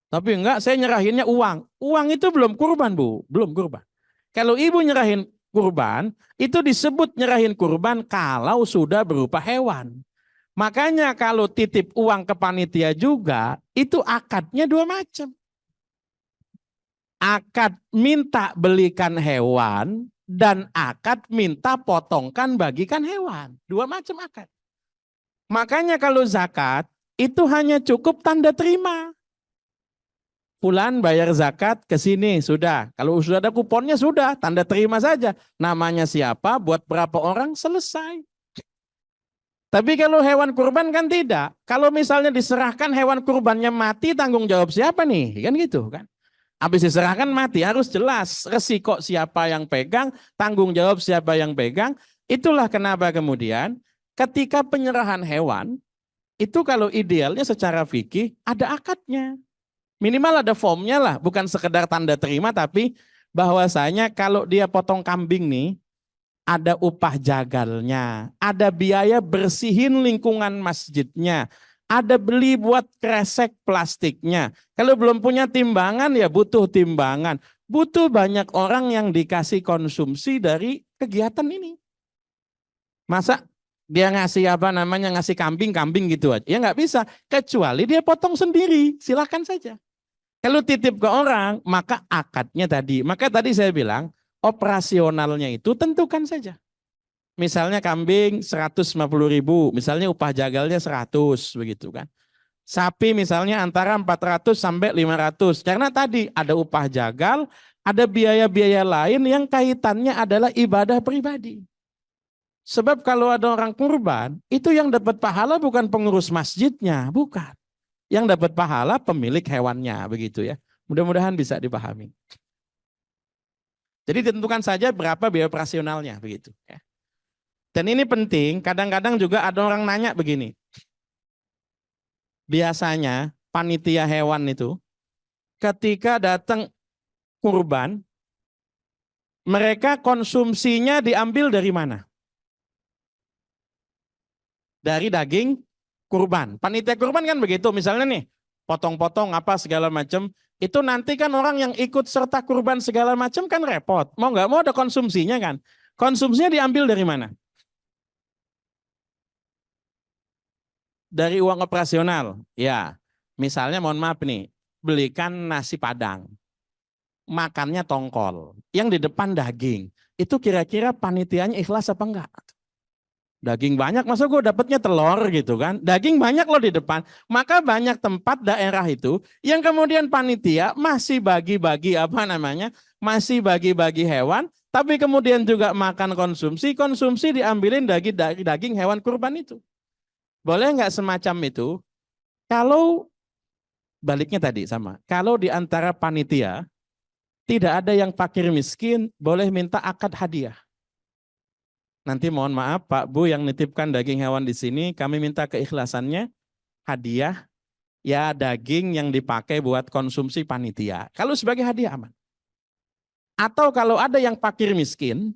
Tapi enggak, saya nyerahinnya uang. Uang itu belum kurban, Bu, belum kurban. Kalau ibu nyerahin kurban, itu disebut nyerahin kurban kalau sudah berupa hewan. Makanya kalau titip uang ke panitia juga, itu akadnya dua macam. Akad minta belikan hewan dan akad minta potongkan bagikan hewan. Dua macam akad. Makanya kalau zakat itu hanya cukup tanda terima. Fulan bayar zakat ke sini sudah. Kalau sudah ada kuponnya sudah, tanda terima saja. Namanya siapa, buat berapa orang, selesai. Tapi kalau hewan kurban kan tidak. Kalau misalnya diserahkan hewan kurbannya mati, tanggung jawab siapa nih? Kan gitu kan. Habis diserahkan mati, harus jelas resiko siapa yang pegang, tanggung jawab siapa yang pegang. Itulah kenapa kemudian ketika penyerahan hewan, itu kalau idealnya secara fikih ada akadnya. Minimal ada formnya lah, bukan sekedar tanda terima, tapi bahwasanya kalau dia potong kambing nih, ada upah jagalnya, ada biaya bersihin lingkungan masjidnya, ada beli buat kresek plastiknya. Kalau belum punya timbangan ya butuh timbangan. Butuh banyak orang yang dikasih konsumsi dari kegiatan ini. Masa dia ngasih apa namanya, ngasih kambing gitu aja. Ya nggak bisa, kecuali dia potong sendiri, silakan saja. Kalau titip ke orang, maka akadnya tadi. Maka tadi saya bilang, operasionalnya itu tentukan saja. Misalnya kambing 150.000, misalnya upah jagalnya 100 begitu kan. Sapi misalnya antara 400 sampai 500. Karena tadi ada upah jagal, ada biaya-biaya lain yang kaitannya adalah ibadah pribadi. Sebab kalau ada orang kurban, itu yang dapat pahala bukan pengurus masjidnya, bukan. Yang dapat pahala pemilik hewannya, begitu ya. Mudah-mudahan bisa dipahami. Jadi ditentukan saja berapa biaya operasionalnya, begitu ya. Dan ini penting, kadang-kadang juga ada orang nanya begini. Biasanya panitia hewan itu ketika datang kurban, mereka konsumsinya diambil dari mana? Dari daging kurban. Panitia kurban kan begitu, misalnya nih, potong-potong apa segala macam, itu nanti kan orang yang ikut serta kurban segala macam kan repot. Mau nggak mau ada konsumsinya kan. Konsumsinya diambil dari mana? Dari uang operasional, ya. Misalnya mohon maaf nih, belikan nasi padang, makannya tongkol, yang di depan daging, itu kira-kira panitianya ikhlas apa enggak? Daging banyak, masa gue dapatnya telur gitu kan? Daging banyak loh di depan, maka banyak tempat daerah itu yang kemudian panitia masih bagi-bagi apa namanya, masih bagi-bagi hewan, tapi kemudian juga makan konsumsi diambilin daging hewan kurban itu. Boleh nggak semacam itu? Kalau baliknya tadi sama, kalau di antara panitia tidak ada yang fakir miskin, boleh minta akad hadiah. Nanti mohon maaf Pak Bu yang nitipkan daging hewan di sini, kami minta keikhlasannya hadiah ya daging yang dipakai buat konsumsi panitia. Kalau sebagai hadiah aman. Atau kalau ada yang fakir miskin,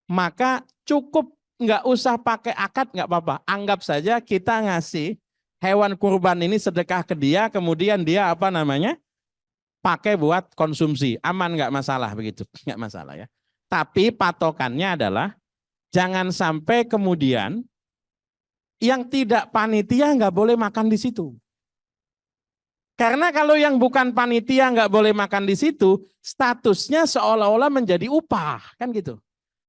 maka cukup nggak usah pakai akad, nggak apa-apa. Anggap saja kita ngasih hewan kurban ini sedekah ke dia, kemudian dia apa namanya pakai buat konsumsi, aman nggak masalah begitu, nggak masalah ya. Tapi patokannya adalah jangan sampai kemudian yang tidak panitia nggak boleh makan di situ. Karena kalau yang bukan panitia nggak boleh makan di situ, statusnya seolah-olah menjadi upah, kan gitu.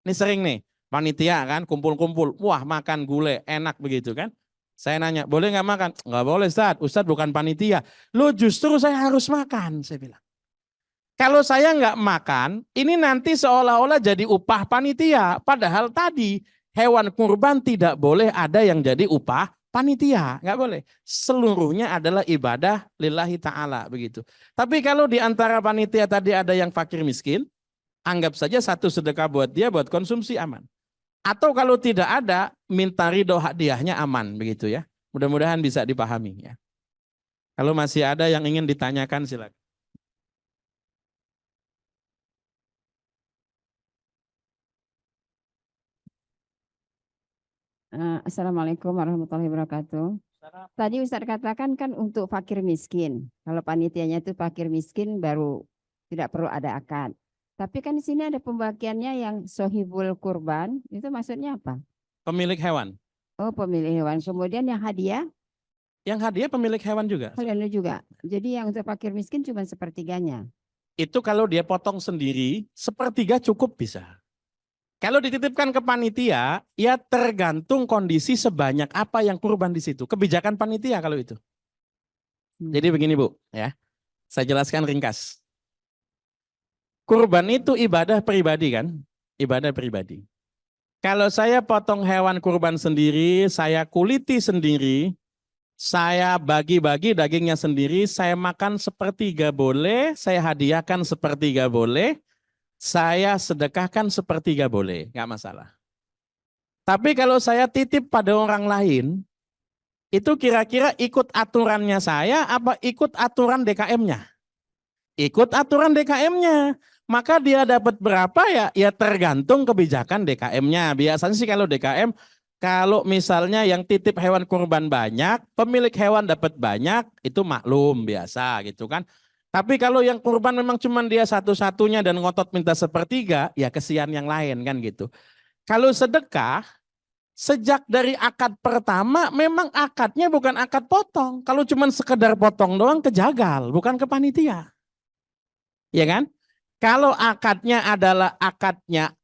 Ini sering nih, panitia kan kumpul-kumpul, wah makan gulai, enak begitu kan. Saya nanya, boleh nggak makan? Nggak boleh Ustadz, Ustadz bukan panitia. Loh justru saya harus makan, saya bilang. Kalau saya nggak makan, ini nanti seolah-olah jadi upah panitia. Padahal tadi hewan kurban tidak boleh ada yang jadi upah panitia, nggak boleh. Seluruhnya adalah ibadah lillahi ta'ala begitu. Tapi kalau di antara panitia tadi ada yang fakir miskin, anggap saja satu sedekah buat dia buat konsumsi aman. Atau kalau tidak ada, minta ridho hadiahnya aman begitu ya. Mudah-mudahan bisa dipahami ya. Kalau masih ada yang ingin ditanyakan silakan. Assalamualaikum warahmatullahi wabarakatuh. Tadi Ustadz katakan kan untuk fakir miskin. Kalau panitianya itu fakir miskin baru tidak perlu ada akad. Tapi kan di sini ada pembagiannya yang sohibul kurban. Itu maksudnya apa? Pemilik hewan. Oh, pemilik hewan. Kemudian yang hadiah? Yang hadiah pemilik hewan juga. Kalian juga. Jadi yang untuk fakir miskin cuma sepertiganya. Itu kalau dia potong sendiri, sepertiga cukup bisa. Kalau dititipkan ke panitia, ya tergantung kondisi sebanyak apa yang kurban di situ. Kebijakan panitia kalau itu. Jadi begini Bu, ya. Saya jelaskan ringkas. Kurban itu ibadah pribadi kan? Ibadah pribadi. Kalau saya potong hewan kurban sendiri, saya kuliti sendiri, saya bagi-bagi dagingnya sendiri, saya makan sepertiga boleh, saya hadiahkan sepertiga boleh, saya sedekahkan sepertiga boleh, nggak masalah. Tapi kalau saya titip pada orang lain, itu kira-kira ikut aturannya saya apa ikut aturan DKM-nya? Ikut aturan DKM-nya. Maka dia dapat berapa ya? Ya tergantung kebijakan DKM-nya. Biasanya sih kalau DKM, kalau misalnya yang titip hewan kurban banyak, pemilik hewan dapat banyak, itu maklum biasa gitu kan. Tapi kalau yang kurban memang cuma dia satu-satunya dan ngotot minta sepertiga, ya kesian yang lain kan gitu. Kalau sedekah, sejak dari akad pertama memang akadnya bukan akad potong. Kalau cuma sekedar potong doang kejagal, bukan ke panitia. Ya kan? Kalau akadnya adalah akadnya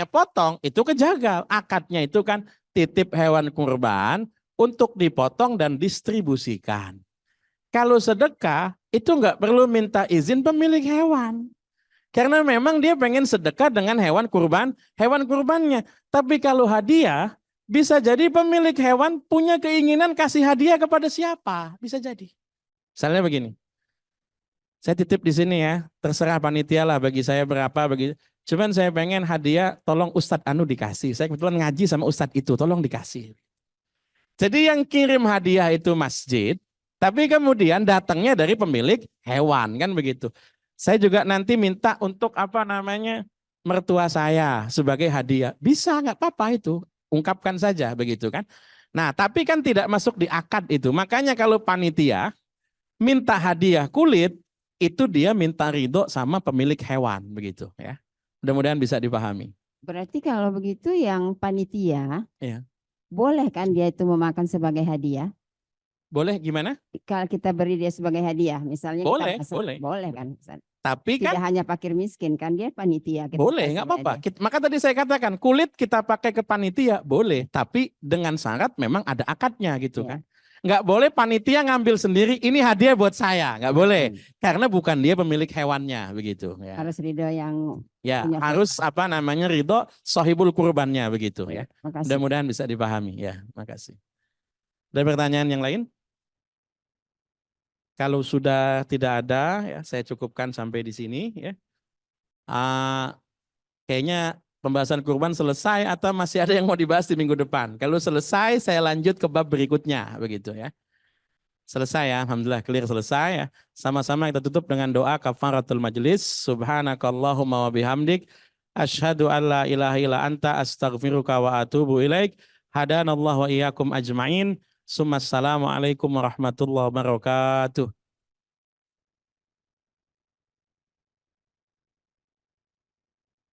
potong, itu kejagal. Akadnya itu kan titip hewan kurban untuk dipotong dan distribusikan. Kalau sedekah, itu nggak perlu minta izin pemilik hewan. Karena memang dia pengen sedekah dengan hewan kurbannya. Tapi kalau hadiah, bisa jadi pemilik hewan punya keinginan kasih hadiah kepada siapa. Bisa jadi. Misalnya begini, saya titip di sini ya, terserah panitia lah bagi saya berapa, cuman saya pengen hadiah, tolong Ustadz Anu dikasih. Saya kebetulan ngaji sama Ustadz itu, tolong dikasih. Jadi yang kirim hadiah itu masjid, tapi kemudian datangnya dari pemilik hewan kan begitu. Saya juga nanti minta untuk mertua saya sebagai hadiah. Bisa nggak apa-apa itu, ungkapkan saja begitu kan. Nah tapi kan tidak masuk di akad itu. Makanya kalau panitia minta hadiah kulit, itu dia minta ridho sama pemilik hewan begitu ya. Mudah-mudahan bisa dipahami. Berarti kalau begitu yang panitia, ya, boleh kan dia itu memakan sebagai hadiah? Boleh gimana? Kalau kita beri dia sebagai hadiah, misalnya Boleh, kita masak, boleh. Boleh kan? Tapi Tidak kan hanya fakir miskin kan dia panitia. Kita boleh, kasih nggak apa-apa. hadiah. Maka tadi saya katakan kulit kita pakai ke panitia boleh, tapi dengan syarat memang ada akadnya gitu Ya. kan. Nggak boleh panitia ngambil sendiri, ini hadiah buat saya, nggak boleh, karena bukan dia pemilik hewannya begitu. Ya, Harus ridho yang ya punya harus ridho sahibul kurbannya begitu ya. Makasih. Mudah-mudahan bisa dipahami ya. Makasih. Ada pertanyaan yang lain? Kalau sudah tidak ada, ya saya cukupkan sampai di sini. Ya. Kayaknya pembahasan kurban selesai atau masih ada yang mau dibahas di minggu depan. Kalau selesai, saya lanjut ke bab berikutnya, begitu ya. Selesai ya, alhamdulillah clear selesai ya. Sama-sama kita tutup dengan doa kafaratul majlis. Subhanakallahumma wa bihamdik. Asyhadu an la ilaha illa anta astaghfiruka wa atubu ilaik. Hadanallahu wa iyyakum ajma'in. Assalamualaikum warahmatullahi wabarakatuh.